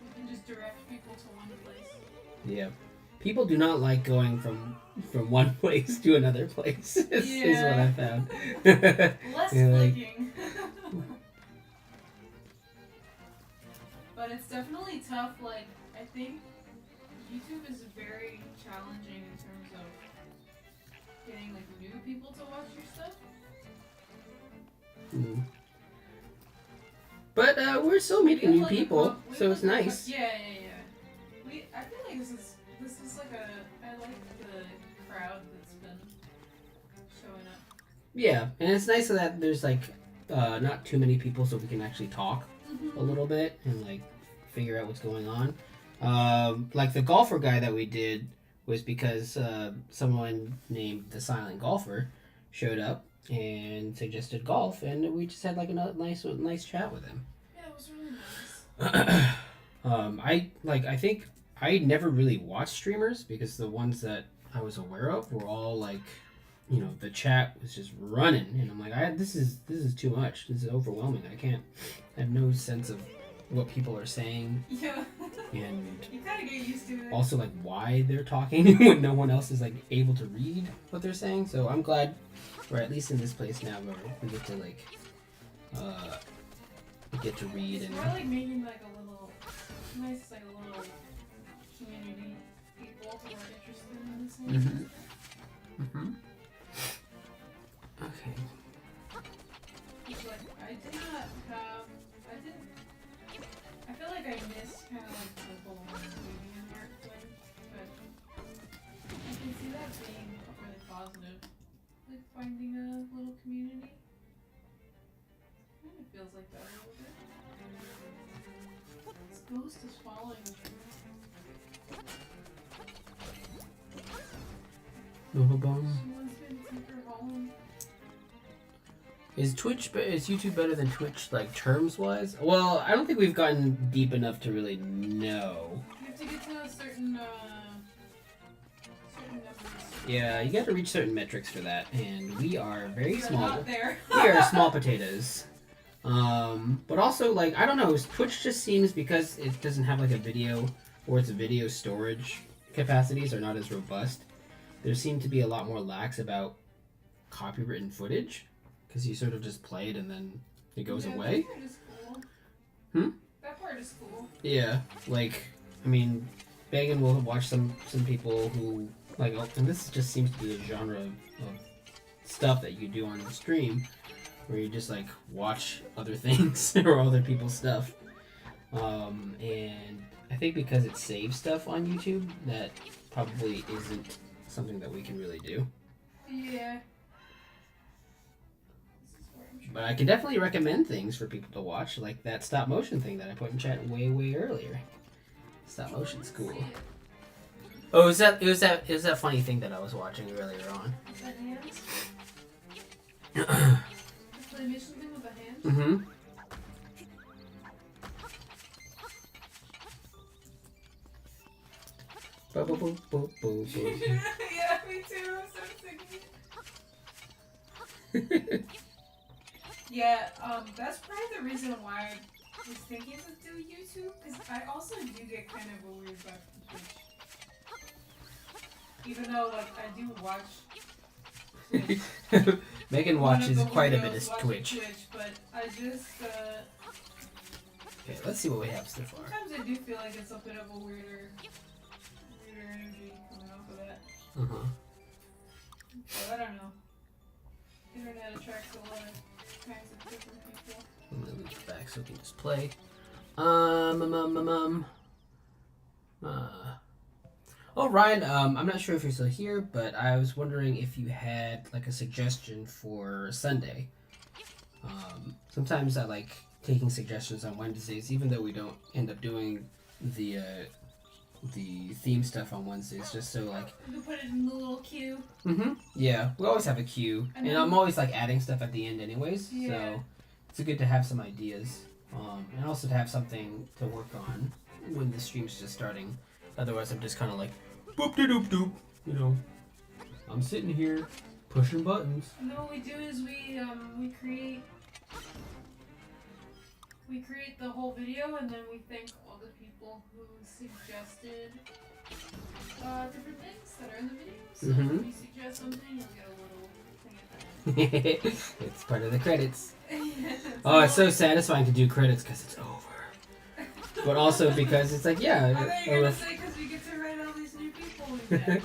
we can just direct people to one place. Yeah. People do not like going from one place to another place. Is what I found. Less clicking. But it's definitely tough. Like I think YouTube is very challenging in terms of getting like new people to watch your stuff. Mm. But we're still meeting new people, so it's nice. Yeah. I feel like this is like I like the crowd that's been showing up. Yeah, and it's nice that there's like not too many people, so we can actually talk a little bit and like figure out what's going on. Like the golfer guy that we did was because someone named the Silent Golfer showed up and suggested golf, and we just had like a nice chat with him. Yeah, it was really nice. I think I never really watched streamers because the ones that I was aware of were all like, you know, the chat was just running, and I'm like, this is too much. This is overwhelming. I have no sense of what people are saying. Yeah. And you kind of get used to it. Also, like, why they're talking when no one else is like able to read what they're saying. So I'm glad we're at least in this place now where we get to like read and. We're like making like a little nice, like a little community people who are interested in this. Okay. Like I feel like I missed kind of like the whole medium art thing, but I can see that being really positive. Like finding a little community. Kind of feels like that a little bit. This ghost is following me. Someone's been take her home. Is YouTube better than Twitch, like, terms-wise? Well, I don't think we've gotten deep enough to really know. You have to get to a certain numbers. Yeah, you got to reach certain metrics for that, and we are very small. Not there. We are small potatoes. But also, like, I don't know, Twitch just seems, because it doesn't have, like, a video, or its video storage capacities are not as robust, there seem to be a lot more lax about copywritten footage. Because you sort of just play it and then it goes away. That part is cool. That part is cool. Yeah, like, I mean, Megan will watch some people who, like, and this just seems to be a genre of stuff that you do on the stream, where you just, like, watch other things or other people's stuff. And I think because it saves stuff on YouTube, that probably isn't something that we can really do. Yeah. But I can definitely recommend things for people to watch, like that stop motion thing that I put in chat way earlier. Stop motion's cool. Oh, it was that funny thing that I was watching earlier on. Is that hands? The claymation thing with the hands? Mm-hmm. Bo bo bo bo bo bo. Yeah, me too. I'm so singing. Yeah, that's probably the reason why I was thinking to do YouTube, because I also do get kind of a weird vibe from Twitch. Even though, like, I do watch Twitch. Megan watches quite a bit of Twitch. But I just, Okay, let's see what we have so far. sometimes I do feel like it's a bit of a weirder energy coming off of that. Uh-huh. But I don't know. Internet attracts a lot of kinds of different people. I'm gonna leave it back so we can just play. Oh, Ryan, I'm not sure if you're still here, but I was wondering if you had like a suggestion for Sunday. Sometimes I like taking suggestions on Wednesdays, even though we don't end up doing the theme stuff on Wednesdays, just so like. You put it in the little queue. Mm-hmm. Yeah, we always have a queue, and I'm always like adding stuff at the end, anyways. Yeah. So it's good to have some ideas, and also to have something to work on when the stream's just starting. Otherwise, I'm just kind of like, boop de doop doop, you know. I'm sitting here pushing buttons. And then what we do is we create the whole video, and then we thank all the people who suggested different things that are in the video. So if you suggest something, you'll get a little thing at the end. It's part of the credits. Oh, it's so satisfying to do credits because it's over. But also because it's like, yeah. I thought you were going to say because we get to write all these new people we met.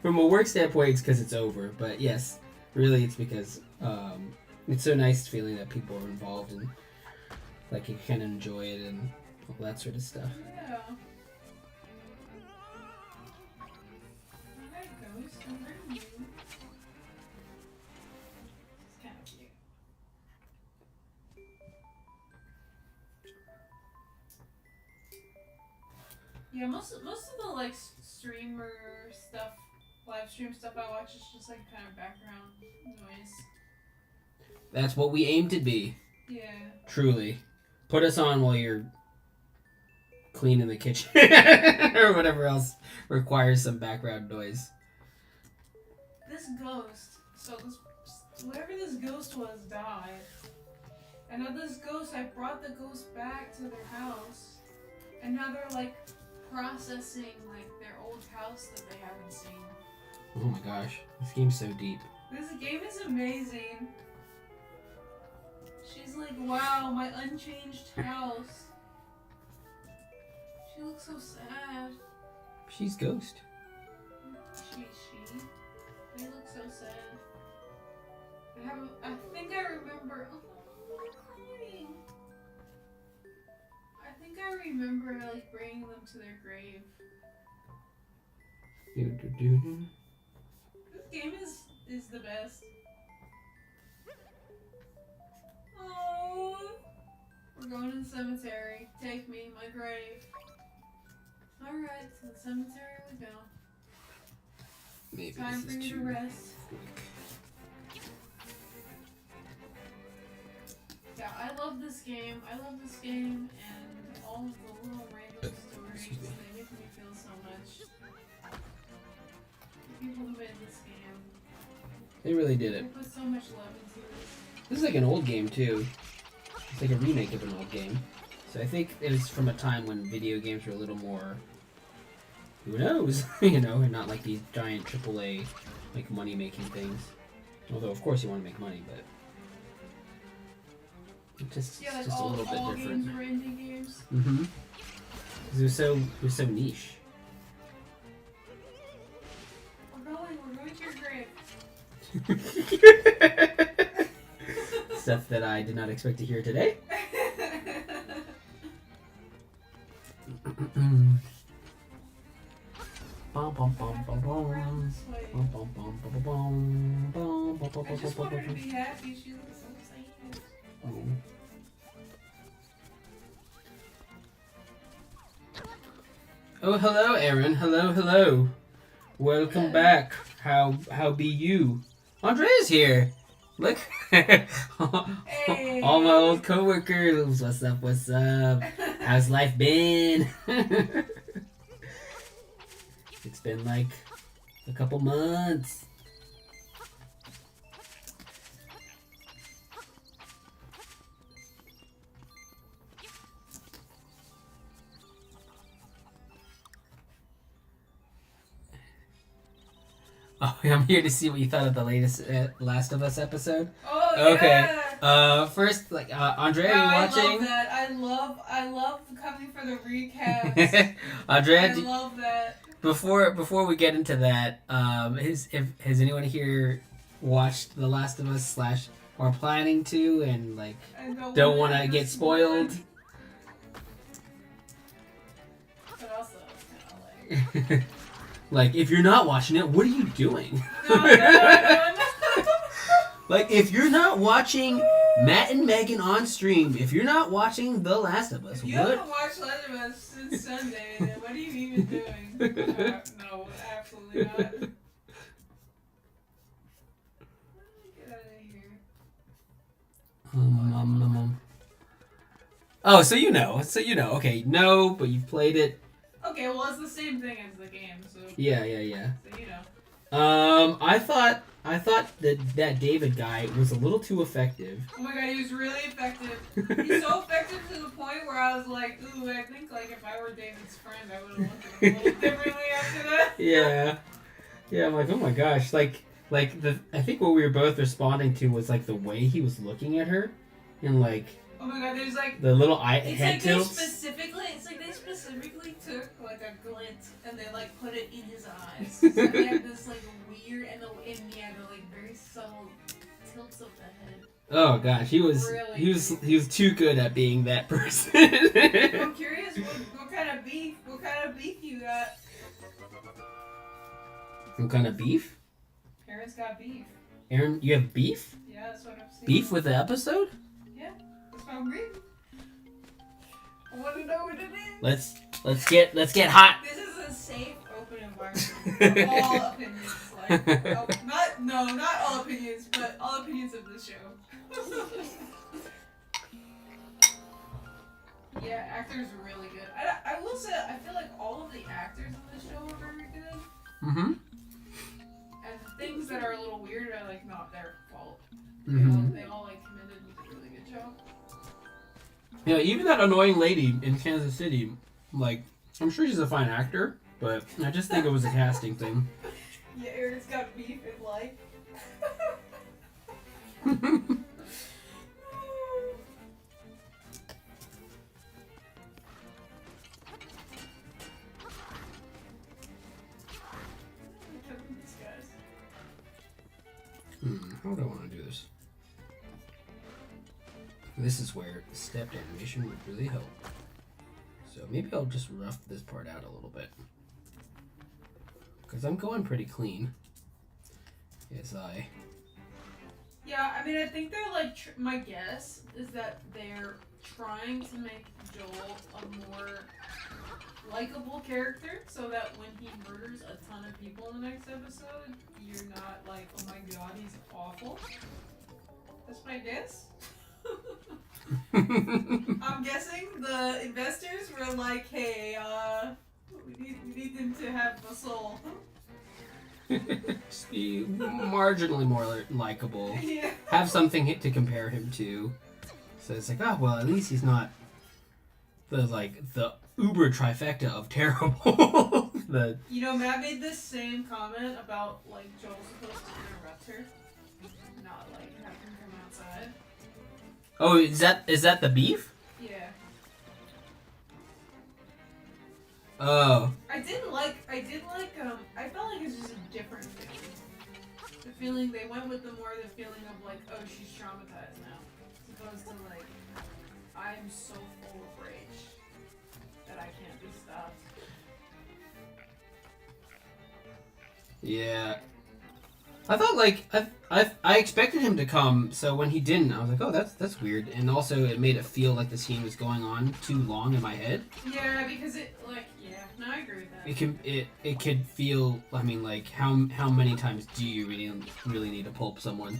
From a work standpoint, it's because it's over. But yes, really it's because it's so nice feeling that people are involved and like you can enjoy it and all that sort of stuff. Yeah. Alright, Ghost, I'm ready. It's kind of cute. Yeah, most of the like streamer stuff, live stream stuff I watch is just like kind of background noise. That's what we aim to be. Yeah. Truly. Put us on while you're cleaning the kitchen or whatever else requires some background noise. This ghost, whatever this ghost was, died. And now this ghost, I brought the ghost back to their house. And now they're like processing like their old house that they haven't seen. Oh my gosh, this game's so deep. This game is amazing. She's like, wow, my unchanged house. She looks so sad. She's Ghost. She. They look so sad. I think I remember. Oh, I'm crying. I think I remember like bringing them to their grave. This game is the best. Oh, we're going to the cemetery. Take me, my grave. Alright, to the cemetery we go. Maybe Time for you to rest. Quick. Yeah, I love this game. I love this game and all of the little random stories. They make me feel so much. The people who made this game. They really did They it. put so much love into this. This is like an old game too. It's like a remake of an old game. So I think it was from a time when video games were a little more, who knows, you know, and not like these giant AAA like money making things. Although of course you want to make money, but it's just Yeah, like just a little bit all different. games were indie games. Mm-hmm. It was so niche. We're going to your grave. Stuff that I did not expect to hear today. Bum, bum, bum, bum, bum. Bum, bum, bum, bum, bum, bum, bum, bum, I just bum, want her to bum, be happy. She looks so sad. Oh, hello, Aaron. Hello, hello. Welcome back. How be you? Andrea's here. Look. Hey. All my old coworkers. What's up? What's up? How's life been? It's been like a couple months. Oh, I'm here to see what you thought of the latest Last of Us episode. Oh, Okay. yeah. First, like, Andrea, are you watching? I love that. I love coming for the recaps. Andrea, I love that. Before we get into that, has anyone here watched The Last of Us / or planning to, and like don't want to get spoiled? But also, it's kind of like. Like, if you're not watching it, what are you doing? No. Like, if you're not watching Matt and Megan on stream, if you're not watching The Last of Us, if you haven't watched Last of Us since Sunday, then what are you even doing? No, absolutely not. Get out of here. Oh, so you know. Okay, no, but you've played it. Okay, well, it's the same thing as the game, so. Yeah. So you know. I thought that David guy was a little too effective. Oh my god, he was really effective. He's so effective to the point where I was like, ooh, I think like if I were David's friend, I would have looked at him a little differently after that. Yeah, I'm like, oh my gosh, I think what we were both responding to was like the way he was looking at her, and like. Oh my god, there's like the little head tilts. It's like they specifically took like a glint and they like put it in his eyes. So they have this like weird the like very subtle tilts of the head. Oh gosh, he was too good at being that person. I'm curious what kind of beef you got. What kind of beef? Aaron's got beef. Aaron, you have beef? Yeah, that's what I've seen. Beef with the episode? Yeah, that's what I'm reading. I want to know what it is. Let's get hot. This is a safe, open environment for all opinions. Like, not all opinions, but all opinions of the show. Yeah, actors are really good. I will say, I feel like all of the actors in the show are very good. Mm-hmm. And the things that are a little weird are like not their fault. Mm-hmm. They all like committed a really good job. Yeah, even that annoying lady in Kansas City, like, I'm sure she's a fine actor, but I just think it was a casting thing. Yeah, Aaron's got beef in life. How do I want to do this? This is where stepped animation would really help. So maybe I'll just rough this part out a little bit. Because I'm going pretty clean. Yeah, I mean, I think they're like, my guess is that they're trying to make Joel a more likable character so that when he murders a ton of people in the next episode, you're not like, oh my god, he's awful. That's my guess. I'm guessing the investors were like, hey, we need him to have a soul. Just be marginally more likable. Yeah. Have something to compare him to. So it's like, oh well, at least he's not the uber trifecta of terrible. You know, Matt made this same comment about like Joel's supposed to interrupt her, not like have him come outside. Oh, is that the beef? Yeah. Oh. I felt like it's just a different feeling. The feeling they went with the feeling of like, oh, she's traumatized now. As opposed to like, I'm so full of rage that I can't be stopped. Yeah. I thought I expected him to come, so when he didn't, I was like, oh, that's weird. And also, it made it feel like the scene was going on too long in my head. Yeah, because it like, yeah. No, I agree with that. It could feel. I mean, like how many times do you really need to pulp someone?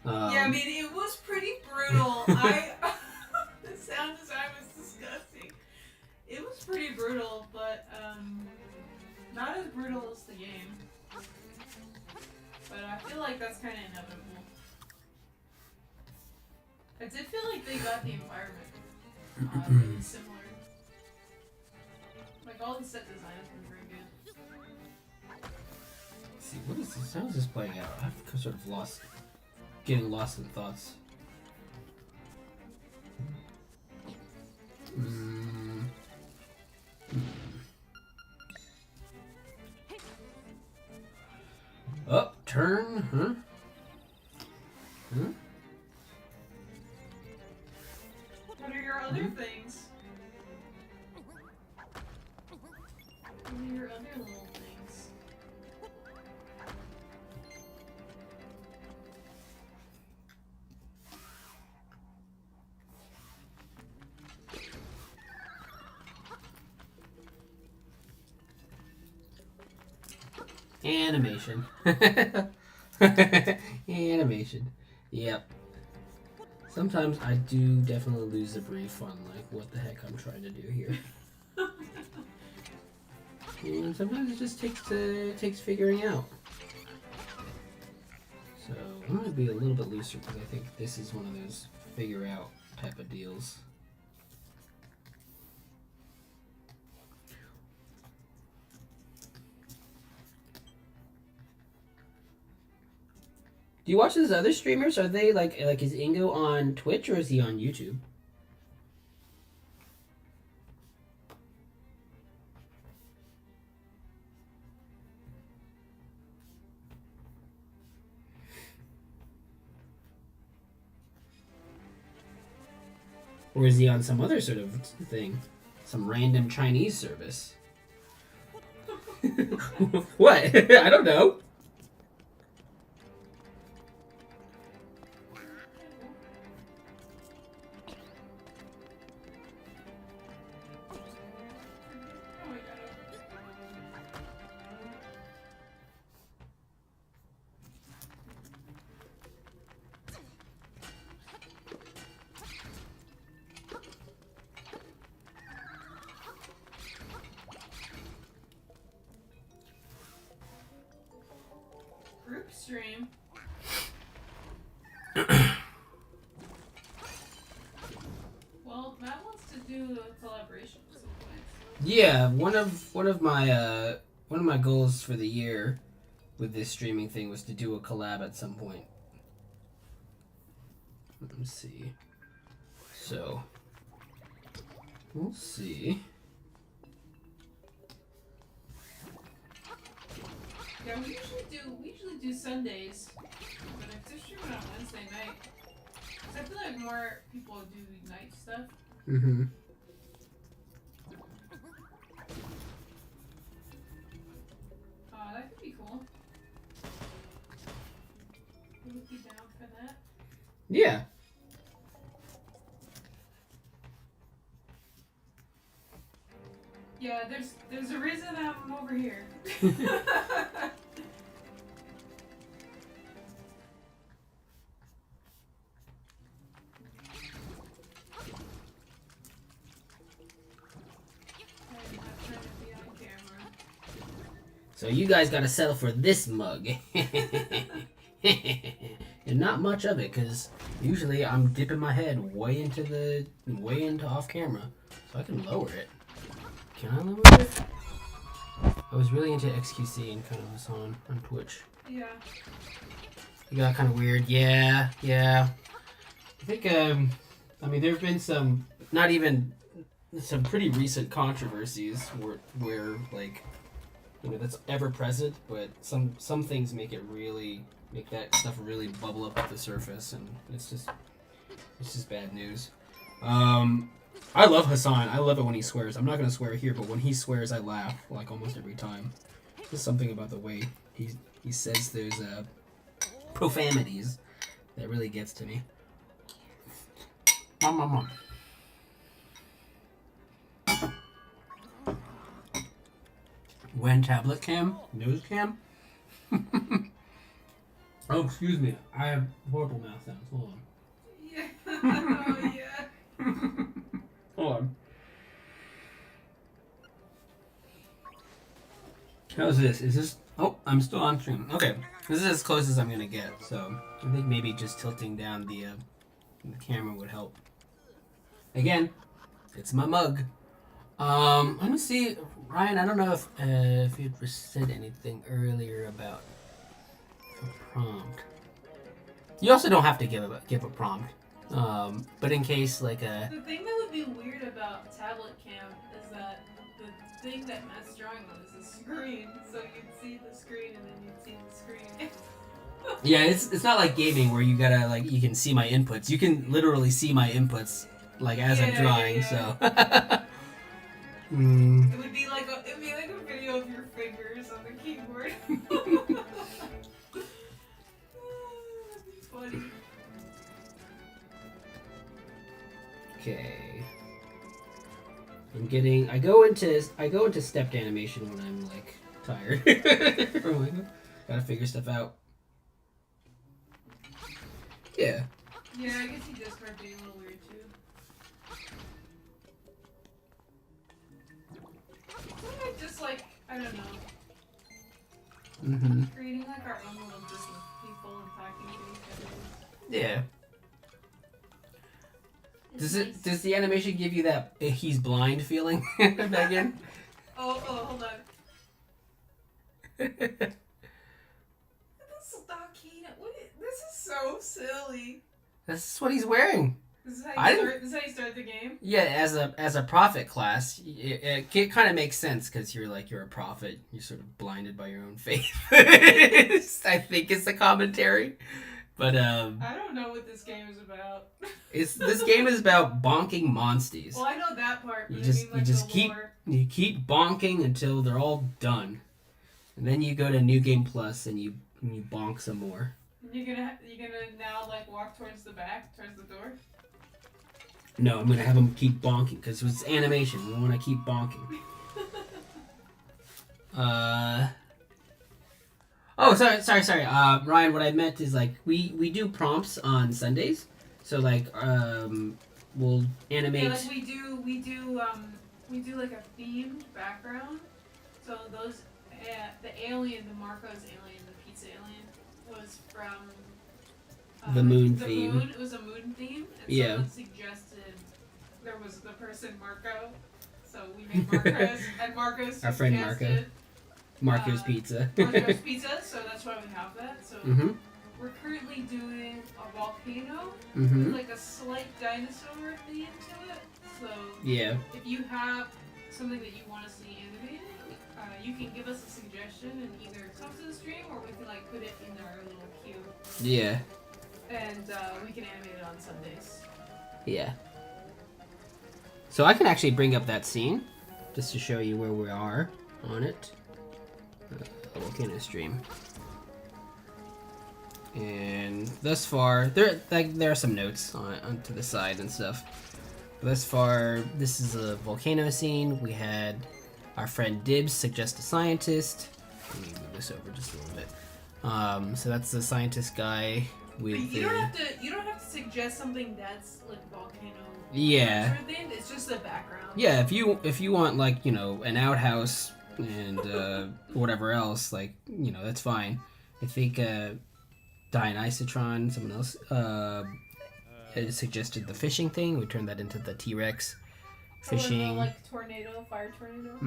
Yeah, I mean it was pretty brutal. The sound design was disgusting. It was pretty brutal, but not as brutal as the game. But I feel like that's kind of inevitable. I did feel like they got the environment really similar. Like all the set design has been very good. Let's see, what is this? How is this playing out? I'm sort of getting lost in thoughts. Up, turn, huh? What are your other things? What are your other little things? Animation. Animation. Yep. Sometimes I do definitely lose the brief on like what the heck I'm trying to do here. And sometimes it just takes figuring out. So I'm gonna be a little bit looser because I think this is one of those figure out type of deals. Do you watch those other streamers? Are they like is Ingo on Twitch or is he on YouTube? Or is he on some other sort of thing? Some random Chinese service? What? I don't know. Group stream. Well, Matt wants to do a collaboration at some point. Yeah, one of my goals for the year with this streaming thing was to do a collab at some point. Let me see. So we'll see. Yeah, we usually do Sundays, but if they're streaming on Wednesday night, 'cause I feel like more people do night stuff. Mm-hmm. That could be cool. You would be down for that? Yeah. Yeah, there's a reason I'm over here. So you guys gotta settle for this mug. And not much of it, because usually I'm dipping my head way into off camera. So I can lower it. Can I lower it? I was really into XQC and kind of was on Twitch. Yeah. It got kind of weird. Yeah. I think, I mean, there have been some pretty recent controversies where like, you know, that's ever present, but some things make that stuff really bubble up at the surface, and it's just bad news. I love Hassan. I love it when he swears. I'm not gonna swear here, but when he swears, I laugh like almost every time. There's something about the way he says those profanities that really gets to me. Mom. When tablet cam? Nose cam? Oh, excuse me. I have horrible mouth sounds. Hold on. Yeah. Oh, yeah. Hold on. How's this? Is this... Oh, I'm still on stream. Okay. This is as close as I'm going to get. So, I think maybe just tilting down the camera would help. Again, it's my mug. Let me see. Ryan, I don't know if you'd said anything earlier about a prompt. You also don't have to give a prompt. But in case, like a... The thing that would be weird about tablet cam is that the thing that Matt's drawing on is a screen. So you'd see the screen and then you'd see the screen. Yeah, it's not like gaming where you gotta, like, you can see my inputs. You can literally see my inputs, like, as I'm drawing, so... It would be like a video of your fingers on the keyboard. That's funny. Okay. I go into stepped animation when I'm like tired. I'm like, gotta figure stuff out. Yeah. Yeah, I guess he does start being a little weird too. Just like, I don't know. Mm-hmm. Creating like our own little business with people and talking to each other. Yeah. It's nice. Does the animation give you that he's blind feeling, Megan? Oh, hold on. This is so silly. That's what he's wearing. This is how you start the game? Yeah, as a prophet class, it kind of makes sense because you're a prophet. You're sort of blinded by your own faith. I think it's the commentary. But I don't know what this game is about. This game is about bonking monsters. Well, I know that part. But You keep bonking until they're all done, and then you go to New Game Plus and you bonk some more. You're gonna now like walk towards the door. No, I'm gonna have them keep bonking because it's animation. We want to keep bonking. Oh, sorry. Ryan, what I meant is like we do prompts on Sundays, so like we'll animate. Yeah, like we do like a themed background. So those the alien, the Marco's alien, the pizza alien was from the moon theme. It was a moon theme. And yeah. Someone suggested there was the person Marco, so we made Marcos, and Marcos our friend Marco. Marco's Pizza. Marco's Pizza, so that's why we have that. So we're currently doing a volcano with like a slight dinosaur theme to it. So yeah, if you have something that you want to see animated, you can give us a suggestion and either come to the stream or we can like put it in our little queue. Yeah. And we can animate it on Sundays. Yeah. So I can actually bring up that scene just to show you where we are on it. Volcano stream. And thus far, there are some notes on to the side and stuff. But thus far, this is a volcano scene. We had our friend Dibs suggest a scientist. Let me move this over just a little bit. So that's the scientist guy with you don't have to suggest something that's like volcano. Yeah. Sort of thing. It's just the background. Yeah, if you want like an outhouse and whatever else, like that's fine. I think Dianisotron, someone else, suggested the fishing thing. We turned that into the T-Rex fishing. Like fire tornado.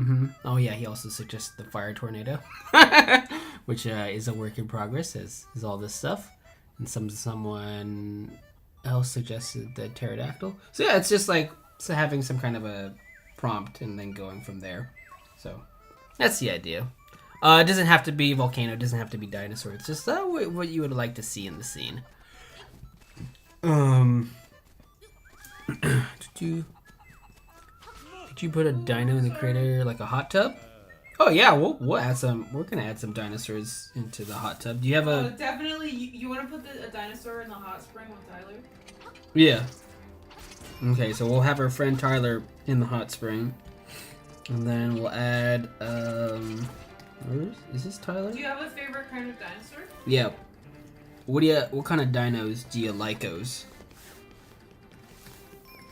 Oh yeah, he also suggested the fire tornado, which is a work in progress, as is all this stuff. And someone else suggested the pterodactyl. So yeah, it's just like having some kind of a prompt and then going from there. So that's the idea. It doesn't have to be volcano. It doesn't have to be dinosaur. It's just what you would like to see in the scene. Did you put a dino in the crater like a hot tub? Oh yeah, we'll add some. We're gonna add some dinosaurs into the hot tub. Do you have a? Definitely. You want to put a dinosaur in the hot spring with Tyler? Yeah. Okay, so we'll have our friend Tyler in the hot spring, and then we'll add Is this Tyler? Do you have a favorite kind of dinosaur? Yeah. What kind of dinos do you like-os?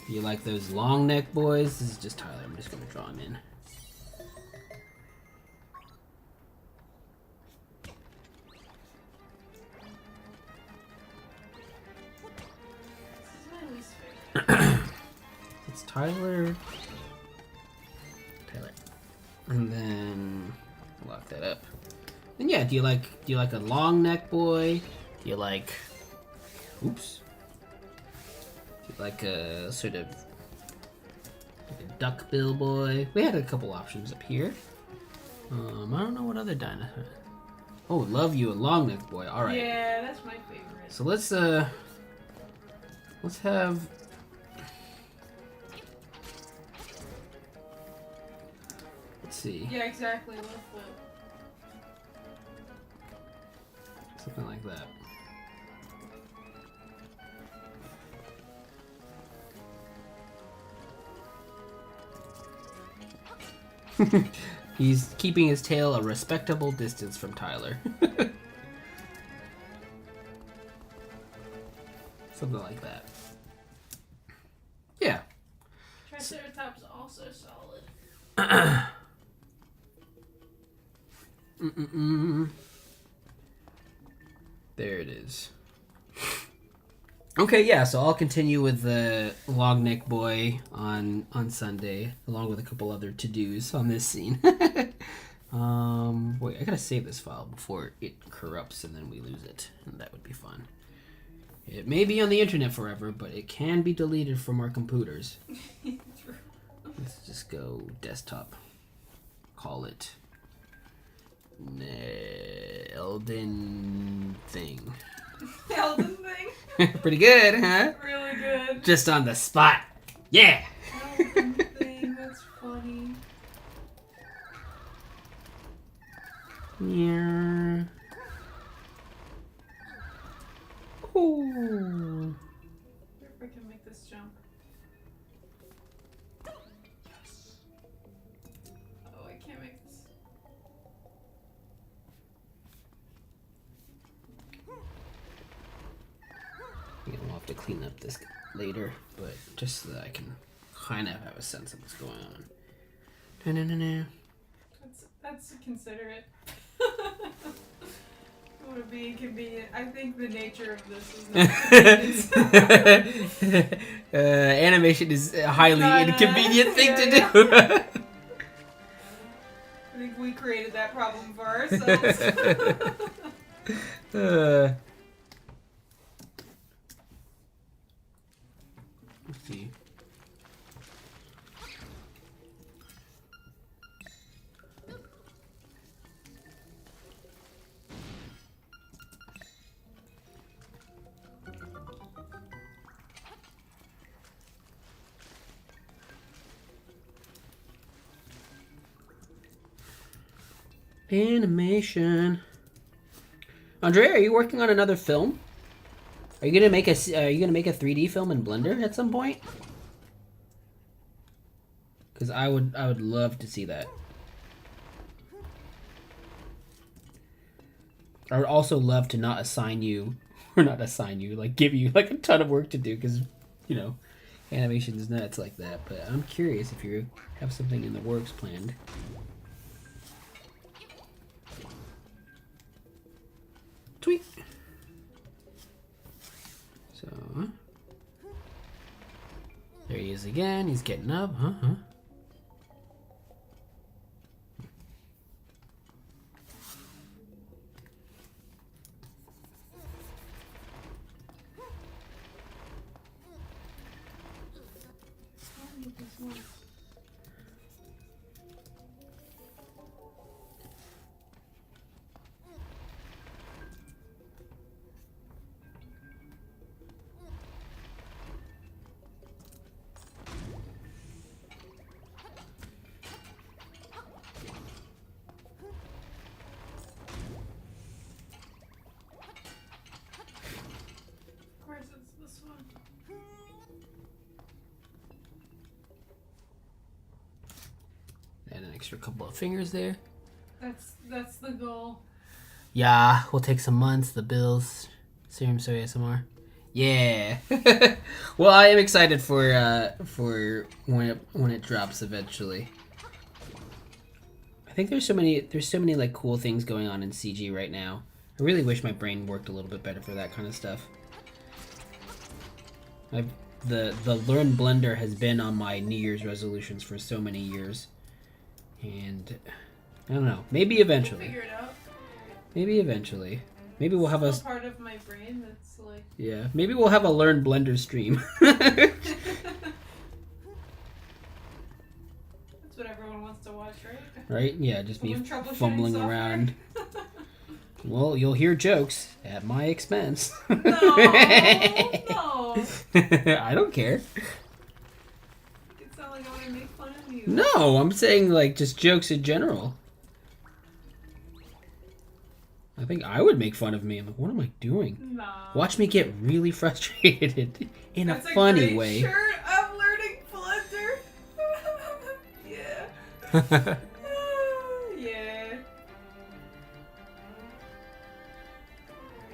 Do you like those long neck boys? This is just Tyler. I'm just gonna draw him in. This is my least favorite. It's Tyler. And then lock that up. And yeah, do you like a long neck boy? Do you like oops? Do you like a sort of like a duck bill boy? We had a couple options up here. I don't know what other dinosaur. Oh, love you a long neck boy. All right. Yeah, that's my favorite. So let's have. Let's see. Yeah, exactly. Left foot. Something like that. He's keeping his tail a respectable distance from Tyler. Something like that. Yeah. Triceratops also solid. There it is. Okay, yeah, so I'll continue with the long neck boy on Sunday, along with a couple other to-dos on this scene. Wait, I gotta save this file before it corrupts and then we lose it, and that would be fun. It may be on the internet forever, but it can be deleted from our computers. True. Let's just go desktop. Call it Elden thing. Elden thing? Pretty good, huh? Really good. Just on the spot. Yeah. Elden thing, that's funny. Yeah. Ooh. If I can make this jump. Yes. Oh, I can't make this. Yeah, we'll have to clean up this later, but just so that I can kind of have a sense of what's going on. Da-na-na-na. That's considerate. I want to be inconvenient. I think the nature of this is not convenience. Animation is a highly Not, inconvenient thing to yeah. do. I think we created that problem for ourselves. Let's see. Animation. Andrea, are you working on another film? Are you gonna make a 3D film in Blender at some point? Because I would love to see that. I would also love to not assign you, like give you like a ton of work to do, because you know, animation is nuts like that. But I'm curious if you have something in the works planned. Tweet. So there he is again. He's getting up. Huh? Of course, it's this one. Add an extra couple of fingers there. That's the goal. Yeah, we'll take some months. The bills. Serum Soy ASMR. Yeah. Well, I am excited for when it drops eventually. I think there's so many like cool things going on in CG right now. I really wish my brain worked a little bit better for that kind of stuff. The Learn Blender has been on my New Year's resolutions for so many years, and I don't know. Maybe eventually. We'll figure it out. Maybe eventually. Maybe we'll have a part of my brain that's like. Yeah. Maybe we'll have a Learn Blender stream. That's what everyone wants to watch, right? Right? Yeah. Just me Someone fumbling software. around. Well, you'll hear jokes at my expense. No. I don't care. It sounds like I want to make fun of you. No, I'm saying like just jokes in general. I think I would make fun of me. I'm like, what am I doing? No. Watch me get really frustrated in That's a funny great way. Shirt. I'm learning Blender. Yeah. Yeah.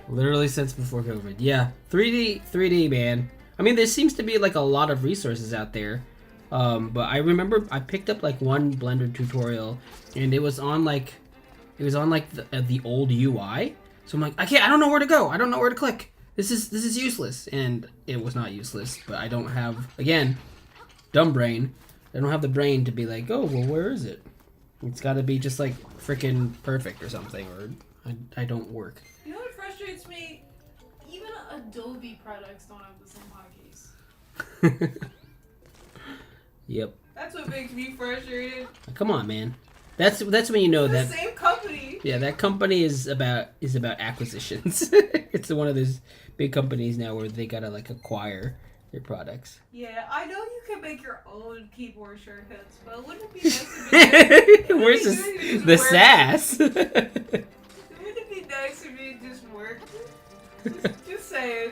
Literally since before COVID. Yeah, 3D, man. I mean, there seems to be like a lot of resources out there. But I remember I picked up like one Blender tutorial, and it was on like the old UI. So I'm like, I don't know where to go. I don't know where to click. This is useless. And it was not useless, but I don't have, again, dumb brain. I don't have the brain to be like, oh, well, where is it? It's got to be just like freaking perfect or something, or I don't work. You know what frustrates me? Even Adobe products don't have the same hotkeys. Yep. That's what makes me frustrated. Come on, man. That's when you know The that. same company. Yeah, that company is about acquisitions. It's one of those big companies now where they gotta like acquire their products. Yeah, I know you can make your own keyboard shortcuts, but wouldn't it be nice to be Where's the sass? Wouldn't it be nice if it just worked? Just saying.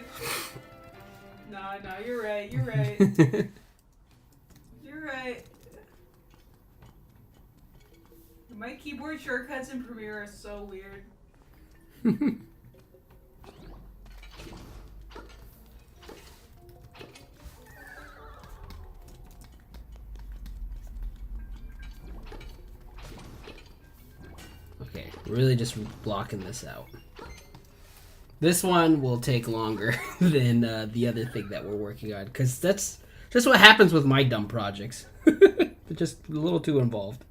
No, you're right. You're right. You're right. My keyboard shortcuts in Premiere are so weird. Okay, really just blocking this out. This one will take longer than the other thing that we're working on, because that's just what happens with my dumb projects. They're just a little too involved.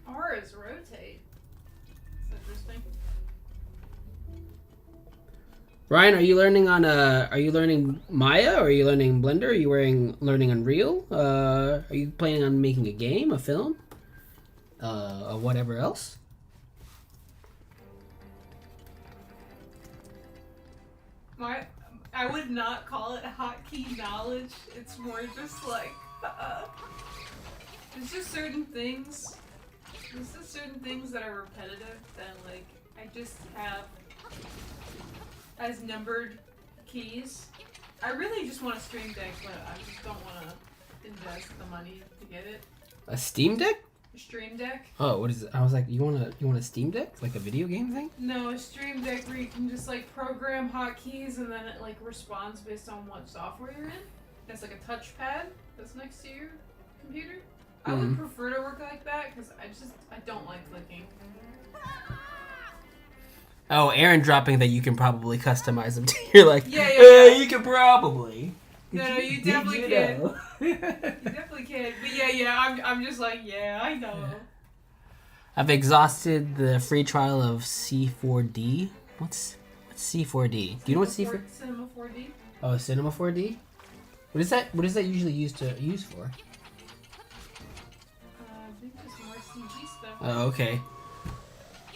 R is rotate. It's interesting. Ryan, are you learning on are you learning Maya, or are you learning Blender? Are you learning Unreal? Are you planning on making a game, a film, or whatever else? I would not call it hotkey knowledge. It's more just like there's just certain things. There's just certain things that are repetitive that like I just have as numbered keys. I really just want a Stream Deck, but I just don't want to invest the money to get it. A Steam Deck? A Stream Deck? Oh, what is it? I was like, you want a Steam Deck, like a video game thing? No, a Stream Deck where you can just like program hotkeys and then it like responds based on what software you're in. It's like a touchpad that's next to your computer. I would prefer to work like that because I don't like clicking. Oh, Aaron dropping that you can probably customize them. You're like, Yeah. You can probably. No, you definitely can. You definitely can. But yeah, I'm just like, yeah, I know. I've exhausted the free trial of C4D. What's C4D? Do you know what C4? Cinema 4D. Oh, Cinema 4D. What is that? What is that usually used for? I think just more CG stuff. Oh, okay.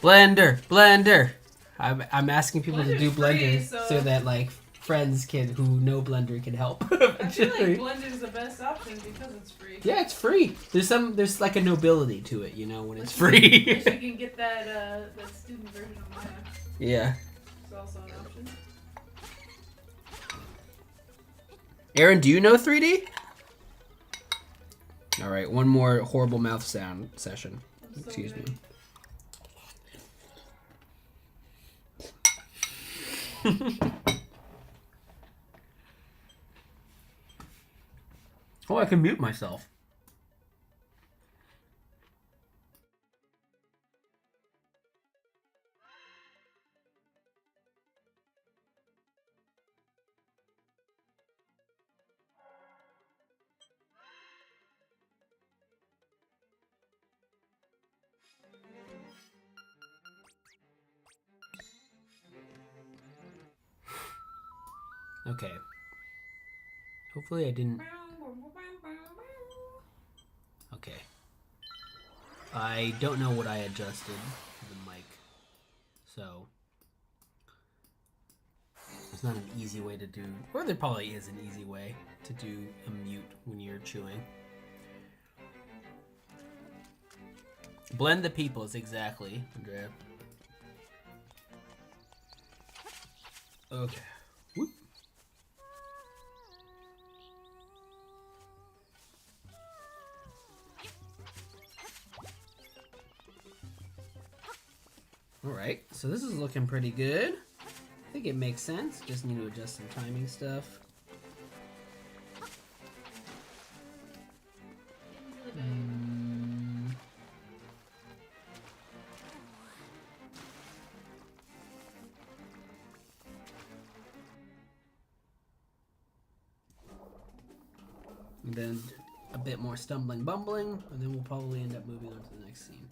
Blender. I'm asking people to do Blender free, so that like friends who know Blender can help. I feel like Blender is the best option because it's free. Yeah, it's free. There's like a nobility to it, you know, when it's free. Wish you can get that student version of Maya. Yeah. It's also an option. Aaron, do you know 3D? All right, one more horrible mouth sound session. Excuse me. Oh, I can mute myself. Okay. Hopefully I didn't... Okay. I don't know what I adjusted to the mic, so... There's not an easy way to do... Or there probably is an easy way to do a mute when you're chewing. Blend the peoples, exactly, Andrea. Okay. Whoop. Alright, so this is looking pretty good. I think it makes sense. Just need to adjust some timing stuff. And then a bit more stumbling bumbling, and then we'll probably end up moving on to the next scene.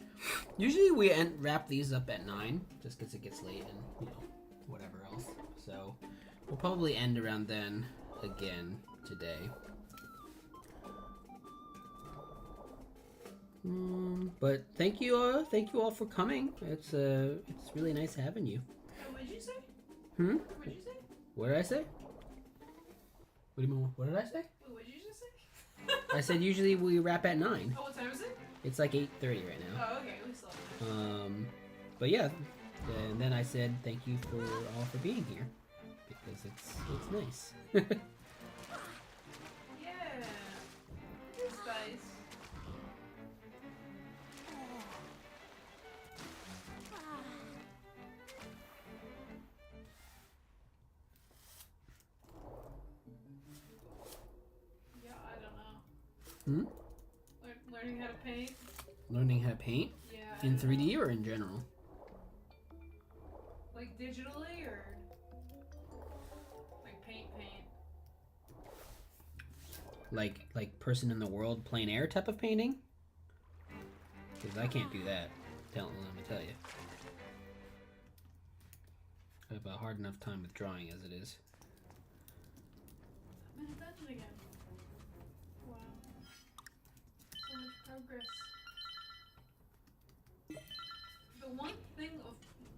Usually we wrap these up at 9, just because it gets late and, you know, whatever else. So we'll probably end around then again today. But thank you all for coming. It's really nice having you. What did you say? Hmm? What did you say? What did I say? What do you mean? What did I say? What did you just say? I said usually we wrap at 9. Oh, what time is it? It's like 8:30 right now. Oh, okay. We still have But yeah, and then I said thank you for all for being here because it's nice. Yeah. It's nice. Yeah, I don't know. Learning how to paint. Learning how to paint Yeah. in 3D or in general? Like digitally or like paint. Like person in the world plein air type of painting? Because I can't do that. Let me tell you. I have a hard enough time with drawing as it is. I'm in a dungeon again. Wow. So much progress. The one thing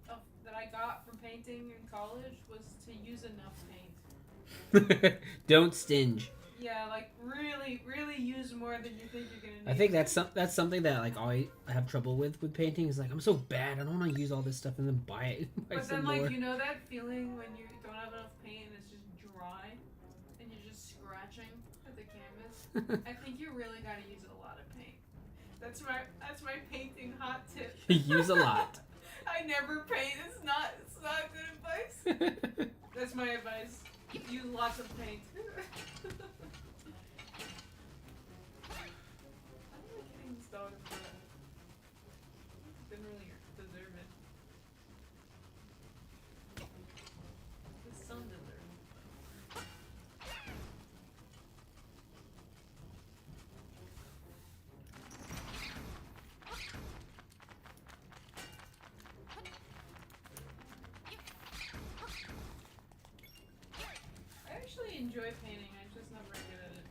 of that I got from painting in college was to use enough paint. Don't stinge. Yeah, like really use more than you think you're gonna need. I think that's something that like I have trouble with painting. Is like I'm so bad. I don't want to use all this stuff and then buy it. But then like you know that feeling when you don't have enough paint and it's just dry and you're just scratching at the canvas. I think you really gotta use a lot of paint. That's my painting hot tip. Use a lot. I never paint. It's not good advice. That's my advice. Use lots of paint. I don't like hitting this dog in the butt. Didn't really deserve it. The sun deserved it. I actually enjoy painting, I'm just not very good at it.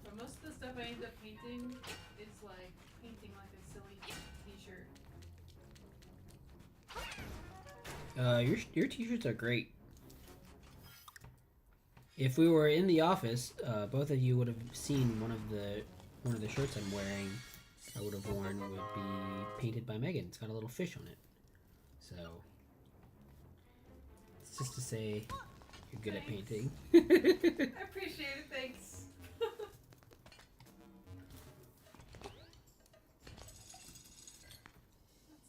But most of the stuff I end up painting is like painting like a silly t-shirt. Your t-shirts are great. If we were in the office, both of you would have seen one of the shirts I'm wearing. I would have worn would be painted by Megan. It's got a little fish on it. So it's just to say You're good at painting. I appreciate it, thanks. Let's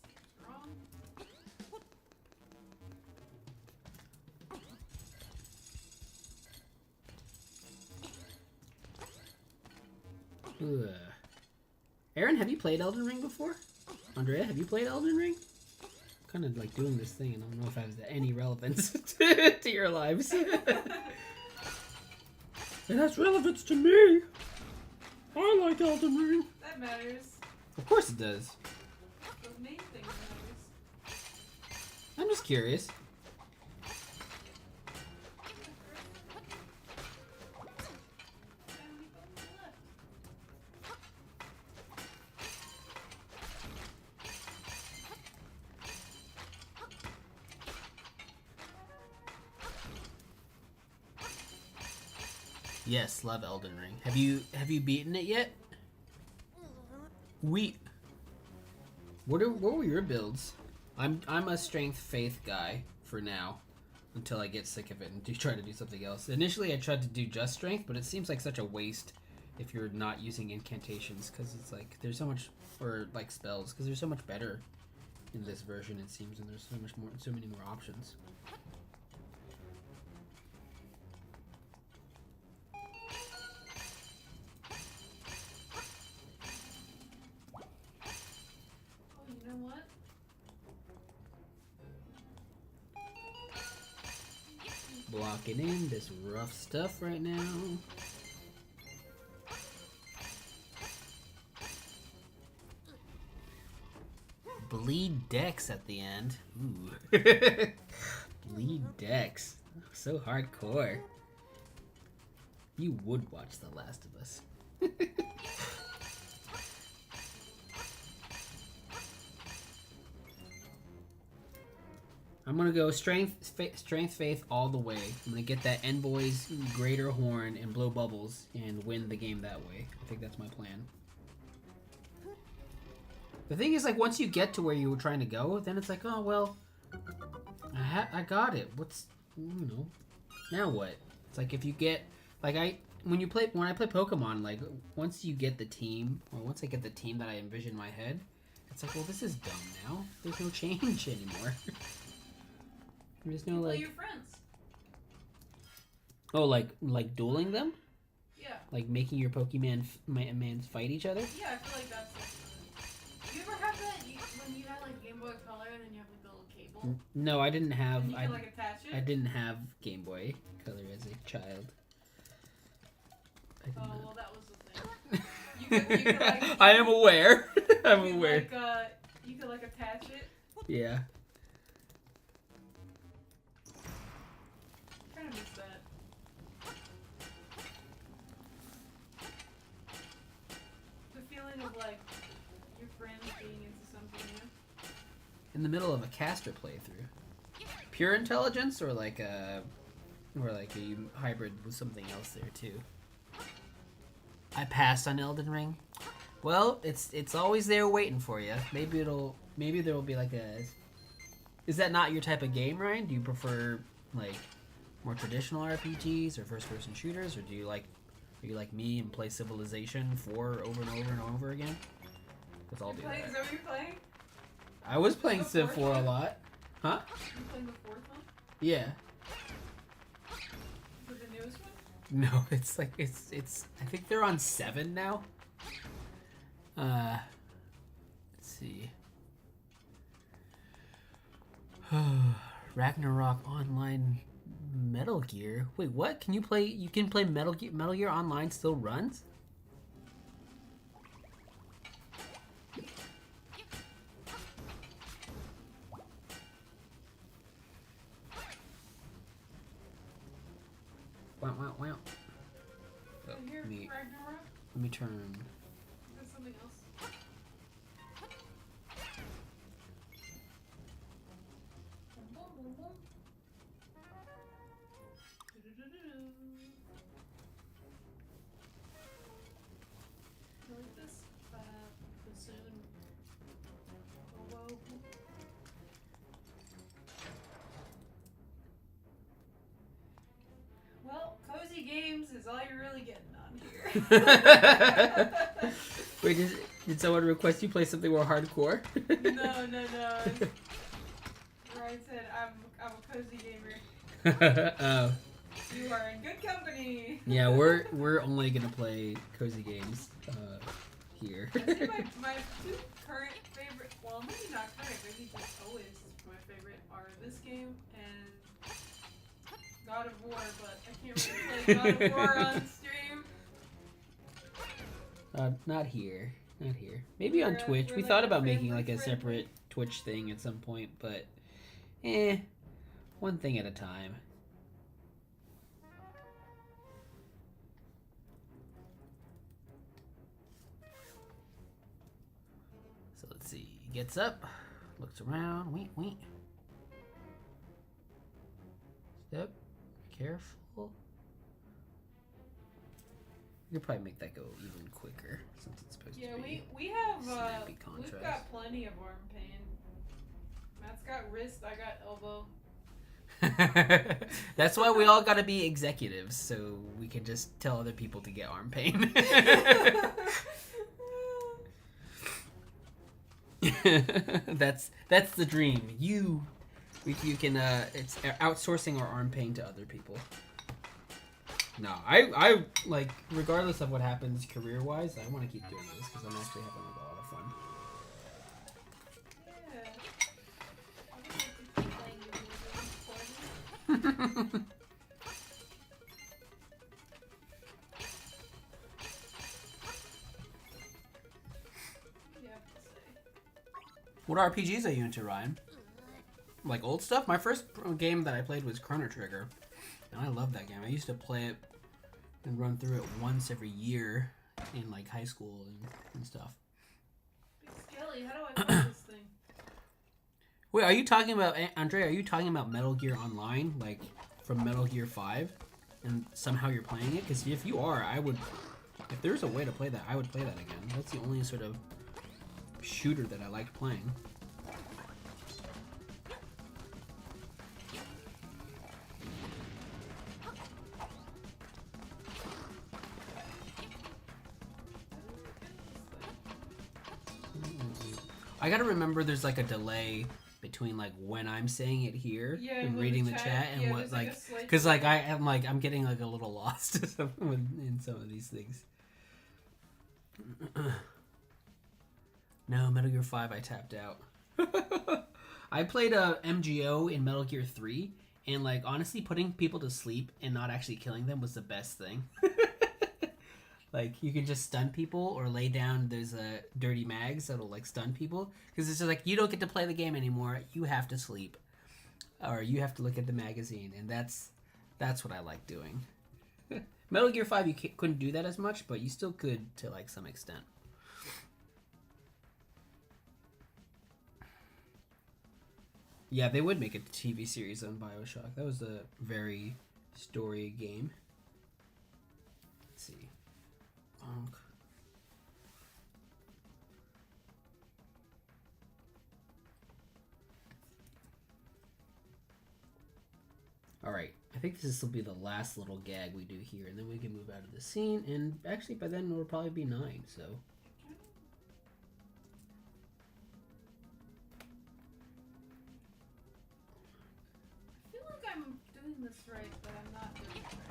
see what's wrong. Ugh. Aaron, have you played Elden Ring before? Andrea, have you played Elden Ring? I'm kind of like doing this thing and I don't know if it has any relevance to your lives. It has relevance to me. I like Elden Ring. That matters. Of course it does. The main thing matters. I'm just curious. Yes, love Elden Ring. Have you beaten it yet? What were your builds? I'm a strength faith guy for now, until I get sick of it and try to do something else. Initially, I tried to do just strength, but it seems like such a waste if you're not using incantations, because it's like there's so much, or like spells, because there's so much better in this version it seems, and there's so many more options. You know what? Blocking in this rough stuff right now. Bleed Dex at the end. Ooh. Bleed Dex. So hardcore. You would watch The Last of Us. I'm gonna go strength, faith all the way. I'm gonna get that Envoy's greater horn and blow bubbles and win the game that way. I think that's my plan. The thing is, like, once you get to where you were trying to go, then it's like, oh well, I got it. What's, you know, now what? It's like if you get, like, when I play Pokemon, like, once you get the team, or once I get the team that I envision in my head, it's like, well, this is dumb now. There's no change anymore. There's no, like, your friends. Oh, like dueling them? Yeah. Like making your Pokemon mans fight each other? Yeah, I feel like that's like, you ever have that when you had like Game Boy Color and then you have like the little cable? No, I didn't have. And you can like attach it. I didn't have Game Boy Color as a child. Oh well, that was the thing. You could like. I am aware. I'm aware. Like, you could like attach it. Yeah. I kind of miss that. The feeling of like your friends being into something new. In the middle of a caster playthrough. Pure intelligence, or like a hybrid with something else there too. I passed on Elden Ring. Well, it's always there waiting for you. Maybe there will be like a. Is that not your type of game, Ryan? Do you prefer like more traditional RPGs or first-person shooters, or are you like me and play Civilization 4 over and over and over again? Because I'll do that. Is that what you're playing? I was playing Civ 4 a lot. Huh? You playing the fourth one? Yeah. Is it the newest one? No, it's like it's. I think they're on 7 now. Let's see. Ragnarok Online Metal Gear. Wait, what? Can you play? You can play Metal Gear Online still runs? Wow, wow, wow. Oh, Here, Ragnarok? let me turn. There's something else. Boom, boom, boom. Do-do-do-do-do. Like this? Bassoon. Oboe. is all you're really getting on here. Wait, did someone request you play something more hardcore? No. I said I'm a cozy gamer. Oh. You are in good company. Yeah, we're only gonna play cozy games here. I think my two current favorite, well, maybe not current, maybe just always my favorite are this game and God of War, but I can't really play God of War on stream. Not here. Not here. Maybe on Twitch. We thought about making like a separate Twitch thing at some point, but one thing at a time. So let's see. He gets up, looks around, wink. Step, careful. You could probably make that go even quicker since it's supposed to be. Yeah, we have snappy contrast. we've got plenty of arm pain. Matt's got wrist, I got elbow. That's why we all gotta be executives, so we can just tell other people to get arm pain. That's the dream. You can it's outsourcing our arm pain to other people. No, I like, regardless of what happens career wise, I want to keep doing this because I'm actually having like a lot of fun. What RPGs are you into, Ryan? Like old stuff? My first game that I played was Chrono Trigger, and I love that game. I used to play it and run through it once every year in like high school and stuff. Big Skelly, how do I play this thing? Wait, are you talking about, Andre, are you talking about Metal Gear Online, like from Metal Gear 5, and somehow you're playing it? Because if you are, if there's a way to play that, I would play that again. That's the only sort of shooter that I liked playing. I gotta remember there's like a delay between like when I'm saying it here and reading the chat and what like, because like I'm getting like a little lost in some of these things. No, Metal Gear 5 I tapped out. I played MGO in Metal Gear 3, and like honestly putting people to sleep and not actually killing them was the best thing. Like, you can just stun people or lay down, there's a dirty mags that'll, like, stun people. Because it's just like, you don't get to play the game anymore. You have to sleep. Or you have to look at the magazine. And that's what I like doing. Metal Gear 5, you couldn't do that as much, but you still could to, like, some extent. Yeah, they would make a TV series on BioShock. That was a very story game. Let's see. Alright, I think this will be the last little gag we do here, and then we can move out of the scene, and actually by then it'll probably be 9, so... I feel like I'm doing this right, but I'm not doing it right.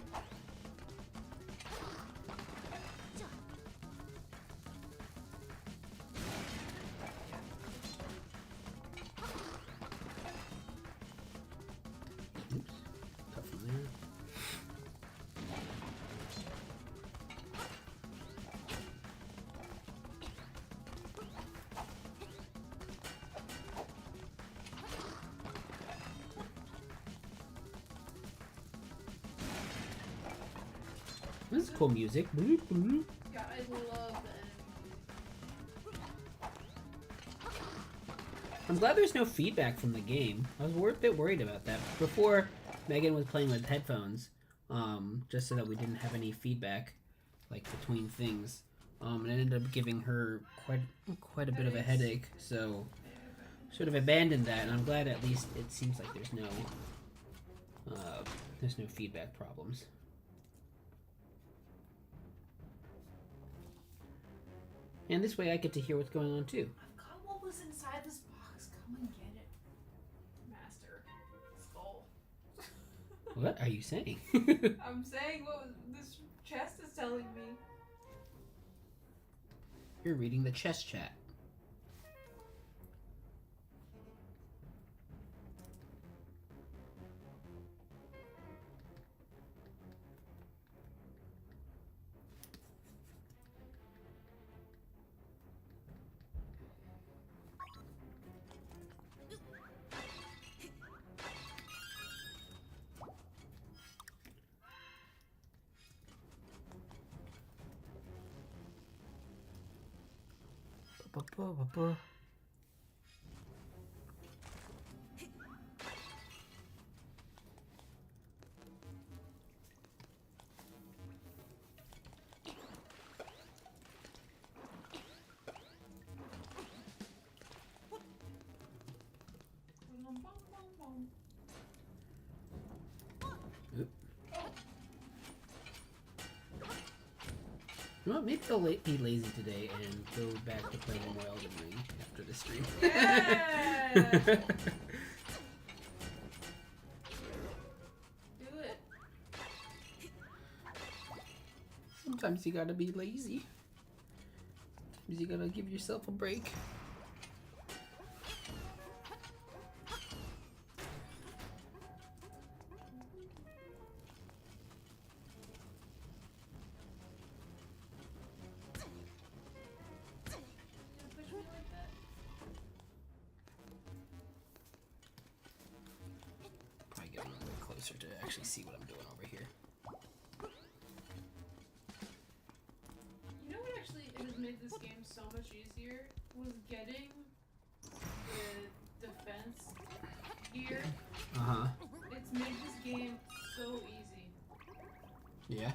This is cool music. Yeah, I love that. I'm glad there's no feedback from the game. I was a bit worried about that. Before, Megan was playing with headphones, just so that we didn't have any feedback, like, between things. And it ended up giving her quite a bit of a headache, so sort of abandoned that, and I'm glad at least it seems like there's no feedback problems. And this way I get to hear what's going on too. I've got what was inside this box. Come and get it. Master. Skull. What are you saying? I'm saying what this chest is telling me. You're reading the chest chat. Ba-ba-ba-ba. Oop. You know what? Maybe I'll be lazy today and go back to playing more Elden Ring after the stream. Yeah! Do it. Sometimes you gotta be lazy. Sometimes you gotta give yourself a break. Push me like that. Probably get a little bit closer to actually see what I'm doing over here. You know what actually has made this game so much easier? Was getting the defense gear. Uh-huh. It's made this game so easy. Yeah?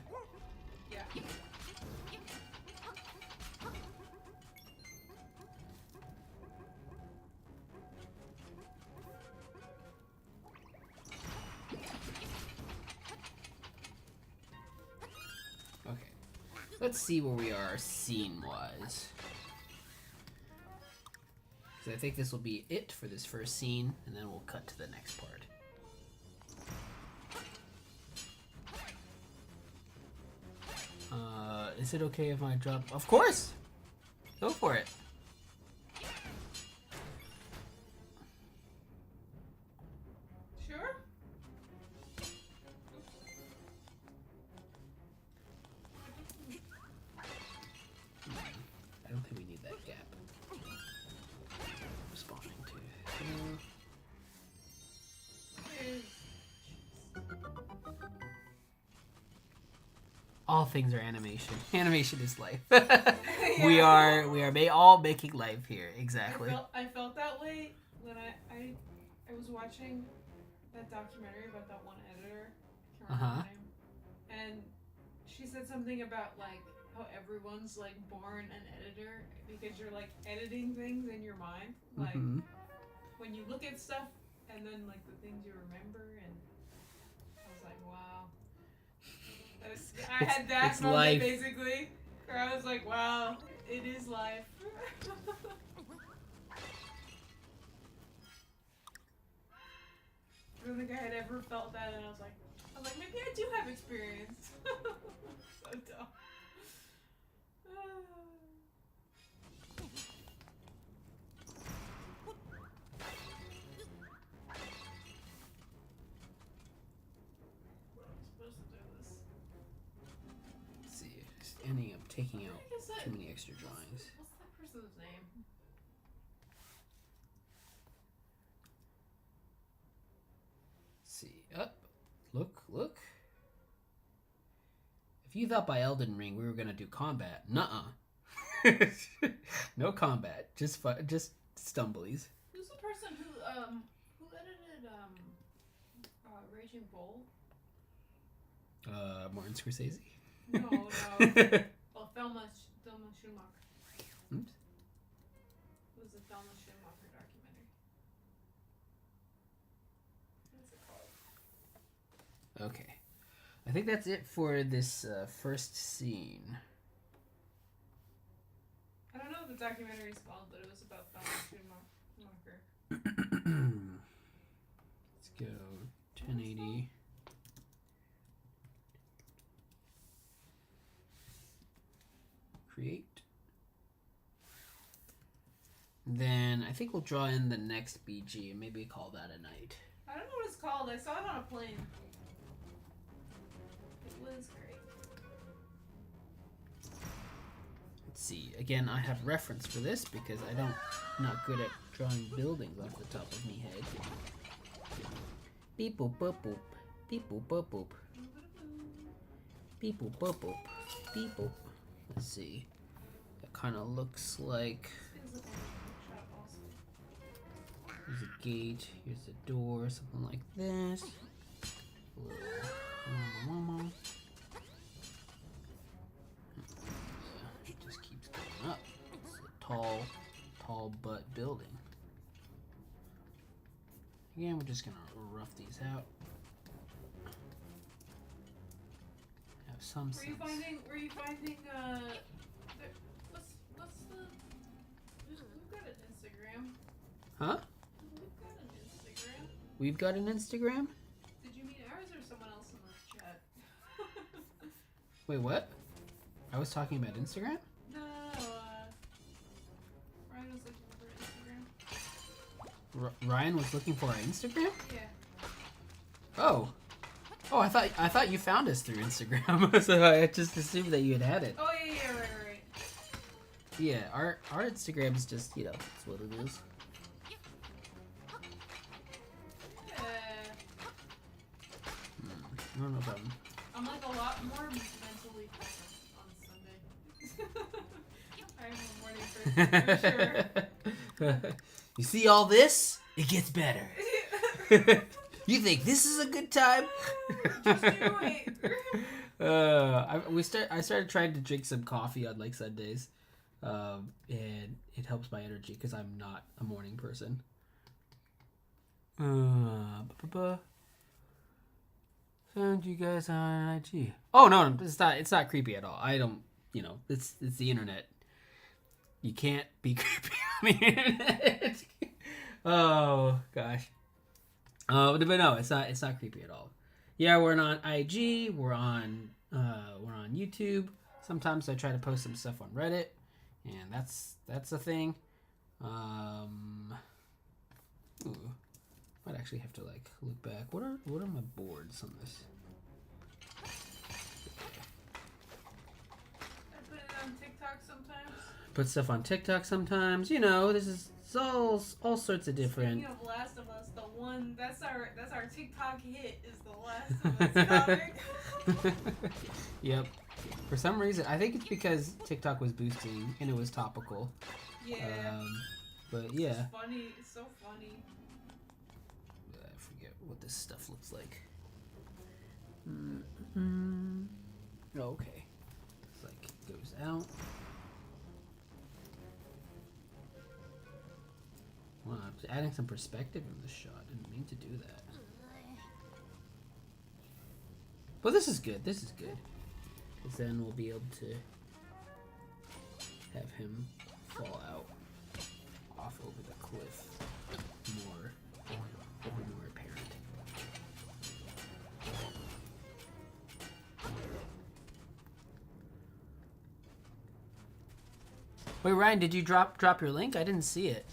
Yeah. Okay. Let's see where we are scene-wise. So I think this will be it for this first scene, and then we'll cut to the next part. Is it okay if I drop? Of course! Go for it. Sure? I don't think we need that gap. Responding to. All things are animation. Animation is life. We are all making life here. Exactly. I felt that way when I was watching that documentary about that one editor. I can't remember her name. And she said something about like how everyone's like born an editor because you're like editing things in your mind. Like when you look at stuff and then like the things you remember, and I was like, wow. I had that moment life. Basically, where I was like, wow, it is life. I don't think I had ever felt that, and I was like, maybe I do have experience. So dumb. Let's see, just ending up taking out too many extra drawings. What's that person's name? Let's see, up, look. If you thought by Elden Ring we were gonna do combat, nuh-uh. No combat, just stumblies. Who's the person who edited Raging Bull? Martin Scorsese? No. Oh, Thelma Schumacher. Oops. It was the Thelma Schumacher documentary. What's it called? Okay. I think that's it for this first scene. I don't the documentary is called, but it was about Donald Schumacher. Let's go 1080. Create. Then I think we'll draw in the next BG and maybe call that a night. I don't know what it's called. I saw it on a plane. It was great. Let's see. Again, I have reference for this because I'm not good at drawing buildings off the top of me head. Beep boop boop boop. Beep boop boop boop. Beep boop boop boop. Beep boop. Let's see. That kind of looks like. Here's a gate. Here's a door. Something like this. It just keeps going up. It's a tall butt building. Again, we're just gonna rough these out. Have some sense. Were you finding what's the we've got an Instagram. Huh? We've got an Instagram. We've got an Instagram? Did you mean ours or someone else in the chat? Wait, what? I was talking about Instagram? No, Ryan was looking for Instagram. Ryan was looking for our Instagram? Yeah. Oh, I thought you found us through Instagram, so I just assumed that you had it. Oh yeah, right. Yeah, our Instagram is just, it's what it is. I don't know if I'm like a lot more mentally focused on Sunday. I'm a morning person for sure. You see all this? It gets better. You think this is a good time? Just do it. I started trying to drink some coffee on like Sundays, and it helps my energy because I'm not a morning person. Found you guys on IG. Oh no, it's not creepy at all. I don't, it's the internet. You can't be creepy on the internet. Oh gosh. But no, it's not creepy at all. Yeah, we're on IG. We're on YouTube. Sometimes I try to post some stuff on Reddit, and that's a thing. Might actually have to look back. What are my boards on this? I put it on TikTok sometimes. Put stuff on TikTok sometimes. This is all sorts of different. Speaking of Last of Us, the one that's our TikTok hit is the Last of Us comic. Yep. For some reason, I think it's because TikTok was boosting and it was topical. Yeah. But yeah. It's funny. It's so funny. I forget what this stuff looks like. Okay. It's like it goes out. Wow, I'm adding some perspective in this shot. Didn't mean to do that. But this is good. This is good. Because then we'll be able to have him fall out off over the cliff more apparent. Wait, Ryan, did you drop your link? I didn't see it.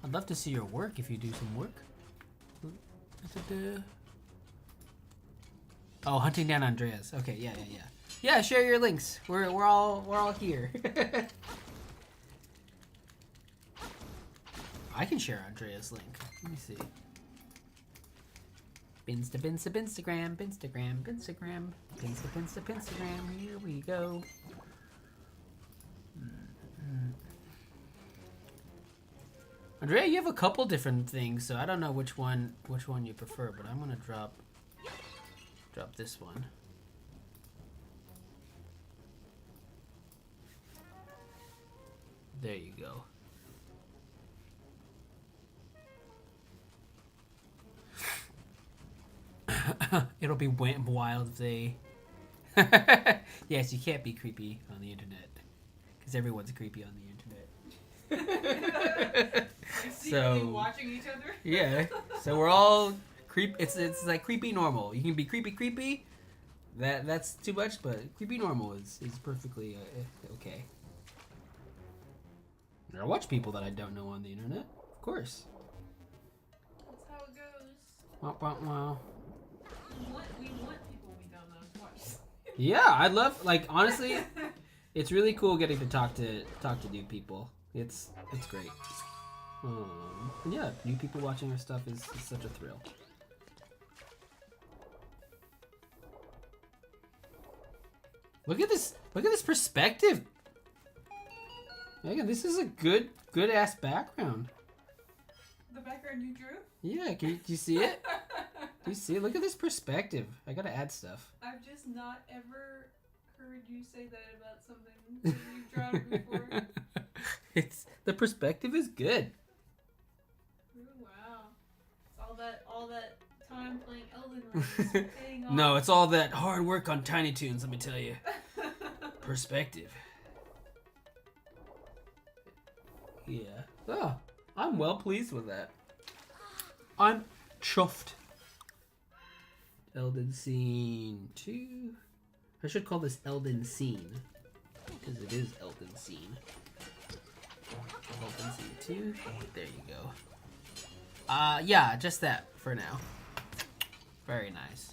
I'd love to see your work if you do some work. Oh, hunting down Andreas. Okay, yeah. Yeah, share your links. We're all here. I can share Andreas' link. Let me see. Instagram. Here we go. Andrea, you have a couple different things, so I don't know which one you prefer, but I'm gonna drop this one. There you go. It'll be wild if they... Yes, you can't be creepy on the internet. because everyone's creepy on the internet. Like secretly So watching each other. yeah, so we're all it's like creepy normal. You can be creepy. That's too much, but creepy normal is perfectly okay. I watch people that I don't know on the internet, of course. That's how it goes. Wow, wow, wow. We want people we don't know to watch. Yeah, I love, like, honestly, it's really cool getting to talk to new people. It's great. And yeah, new people watching our stuff is such a thrill. Look at this perspective. Megan, this is a good ass background. The background you drew? Yeah, do you see it? Do you see it? Look at this perspective. I gotta add stuff. I've just not ever heard you say that about something that you've drawn before. The perspective is good. Ooh, wow. It's all that time playing Elden Ring is paying off. No, it's all that hard work on Tiny Toons, let me tell you. Perspective. Yeah. Oh, I'm well pleased with that. I'm chuffed. Elden Scene 2. I should call this Elden Scene, because it is Elden Scene. Elden Scene 2. There you go. Yeah, just that for now. Very nice.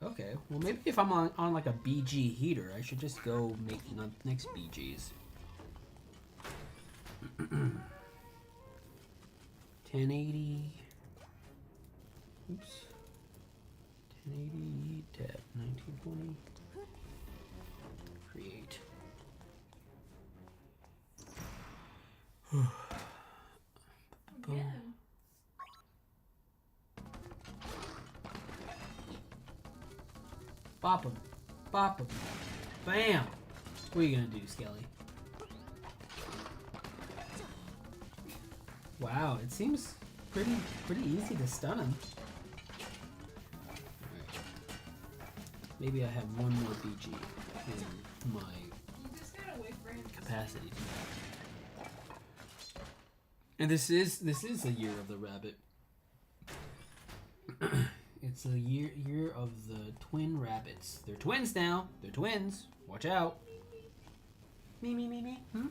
Okay, well maybe if I'm on like a BG heater, I should just go make next BGs. 1080. Oops. 1080 tab 1920. Create. Again. Bop him. Bop him. Bam! What are you gonna do, Skelly? Wow, it seems pretty easy to stun him. Alright. Maybe I have one more BG in my You just gotta wait for him. capacity. And this is a year of the rabbit. It's a year of the twin rabbits. They're twins now. They're twins. Watch out. Me. Hmm?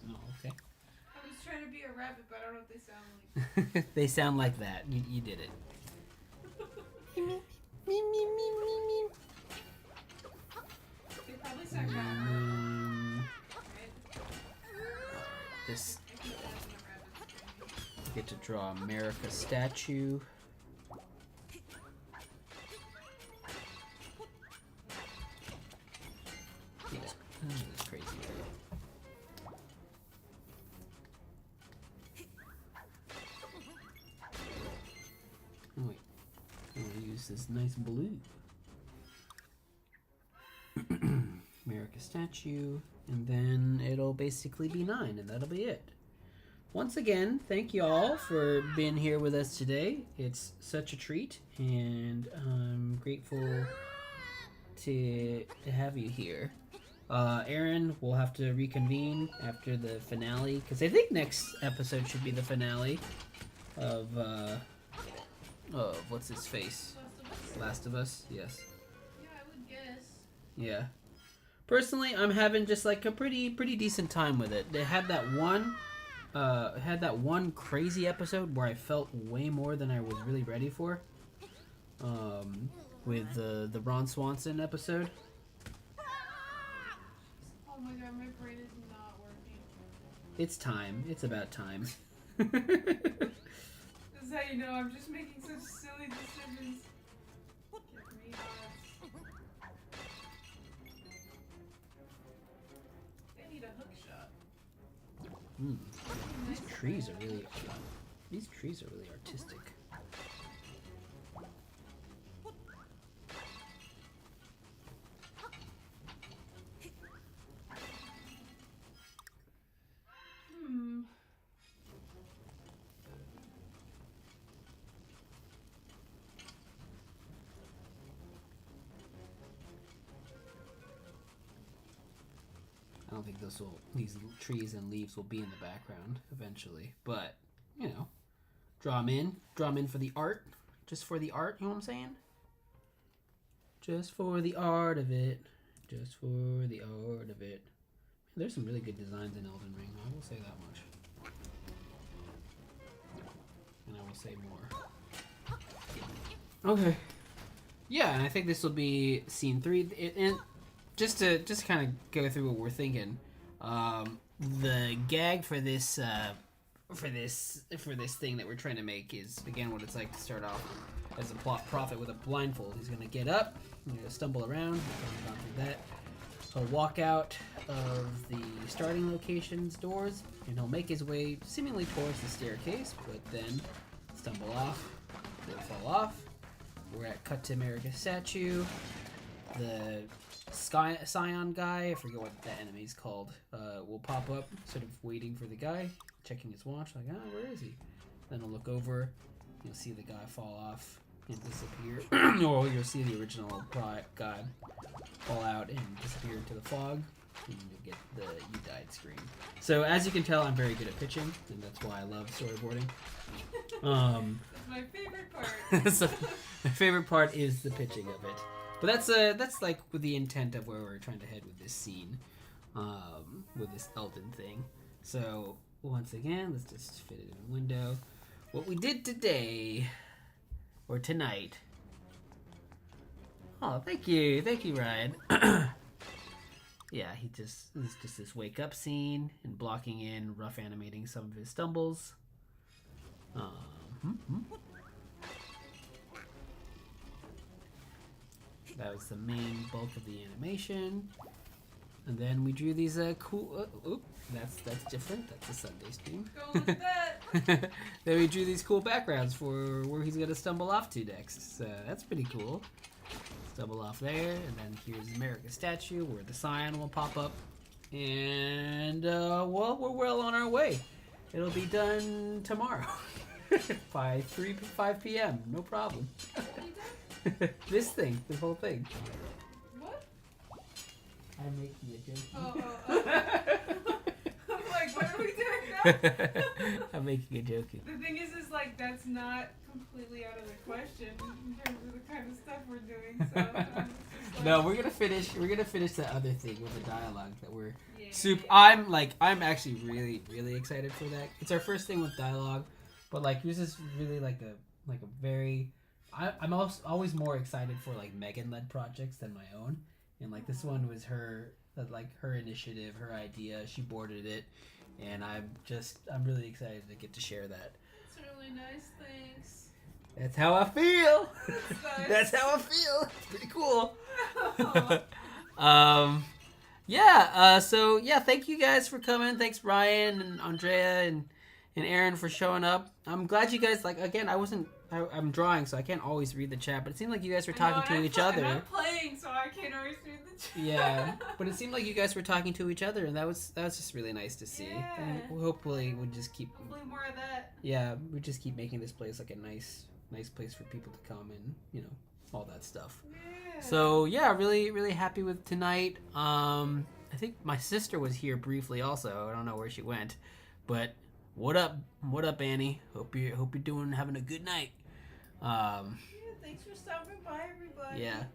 Oh, okay. I was trying to be a rabbit, but I don't know what they sound like. They sound like that. You did it. Me. They probably sound kind of This I keep asking a rabbit. get to draw America statue. That's crazy. Oh wait, I'm gonna use this nice blue. America statue, and then it'll basically be 9, and that'll be it. Once again, thank you all for being here with us today. It's such a treat, and I'm grateful to have you here. Aaron, we'll have to reconvene after the finale, because I think next episode should be the finale of what's his face? Last of Us, yes. Yeah, I would guess. Yeah. Personally, I'm having just like a pretty decent time with it. They had that one crazy episode where I felt way more than I was really ready for. With the Ron Swanson episode. Oh my god, my brain is not working. It's time. It's about time. This is how you know I'm just making such silly decisions. Give me odds. They need a hook shot. These trees are really artistic. don't think these trees and leaves will be in the background eventually. But you know, draw them in for the art, just for the art. You know what I'm saying? Just for the art of it. Just for the art of it. There's some really good designs in Elden Ring. I will say that much. And I will say more. Okay. Yeah, and I think this will be scene 3. And just to kind of go through what we're thinking, the gag for this thing that we're trying to make is again what it's like to start off as a prophet with a blindfold. He's gonna get up, he's gonna stumble around. We've gone through that. He'll walk out of the starting location's doors, and he'll make his way seemingly towards the staircase, but then stumble off. He'll fall off. We're at Cut to America statue. The Scion guy, I forget what that enemy's called, will pop up, sort of waiting for the guy, checking his watch, like, where is he? Then he'll look over, you'll see the guy fall off and disappear, or you'll see the original god fall out and disappear into the fog, and you get the "you died" screen. So as you can tell, I'm very good at pitching, and that's why I love storyboarding. That's my favorite part. So my favorite part is the pitching of it. But that's like with the intent of where we're trying to head with this scene, with this Elden thing. So once again, let's just fit it in a window. What we did today, or tonight. Oh, thank you, Ryan. Yeah, it's just this wake up scene and blocking in, rough animating some of his stumbles. That was the main bulk of the animation, and then we drew these cool. That's different. That's a Sunday stream. Go with that. Then we drew these cool backgrounds for where he's gonna stumble off to next. So that's pretty cool. Stumble off there, and then here's America's statue where the Scion will pop up, and well, we're well on our way. It'll be done tomorrow by 5 p.m. No problem. This whole thing. What? I'm making a joke. Oh. I'm like, what are we doing now? I'm making a joke. The thing is like, that's not completely out of the question in terms of the kind of stuff we're doing. So like, no, we're gonna finish the other thing with the dialogue that we're yeah. I'm actually really excited for that. It's our first thing with dialogue, but like this is really like a very. I'm always more excited for like Megan-led projects than my own, and like this one was her initiative, her idea. She boarded it, and I'm really excited to get to share that. That's really nice. Thanks. That's how I feel. That's nice. That's how I feel. It's pretty cool. So thank you guys for coming. Thanks Ryan and Andrea and Aaron for showing up. I'm glad you guys I'm drawing, so I can't always read the chat, but it seemed like you guys were talking to each other. I'm playing, so I can't always read the chat. Yeah, but it seemed like you guys were talking to each other, and that was just really nice to see. Yeah. And hopefully we'll just keep. Hopefully more of that. Yeah, we just keep making this place like a nice place for people to come and all that stuff. Yeah. So yeah, really happy with tonight. I think my sister was here briefly also. I don't know where she went, but what up, Annie? Hope you're having a good night. Thanks for stopping by, everybody. Yeah.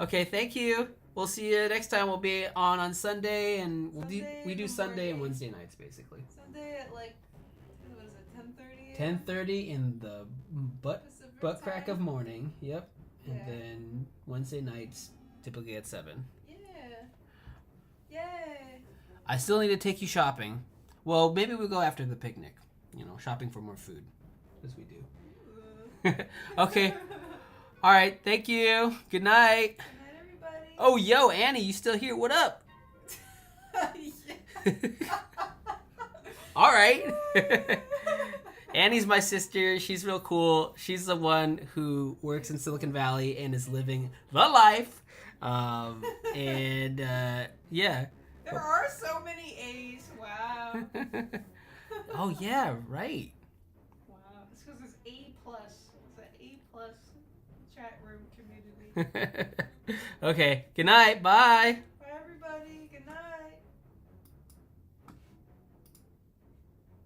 Okay, thank you. We'll see you next time. We'll be on Sunday, and we do Sunday and Wednesday nights basically. Sunday at like, what is it, 10:30? 10:30 in the butt crack of morning. Yep. And Yeah. then Wednesday nights typically at 7. Yeah. Yay. I still need to take you shopping. Well, maybe we'll go after the picnic. Shopping for more food, as we do. Okay. All right. Thank you. Good night. Good night, everybody. Oh, yo, Annie, you still here? What up? All right. Annie's my sister. She's real cool. She's the one who works in Silicon Valley and is living the life. Yeah. There are so many A's. Wow. Oh, yeah, right. Wow. It's because it's A+. It's an A+ chat room community. Okay. Good night. Bye.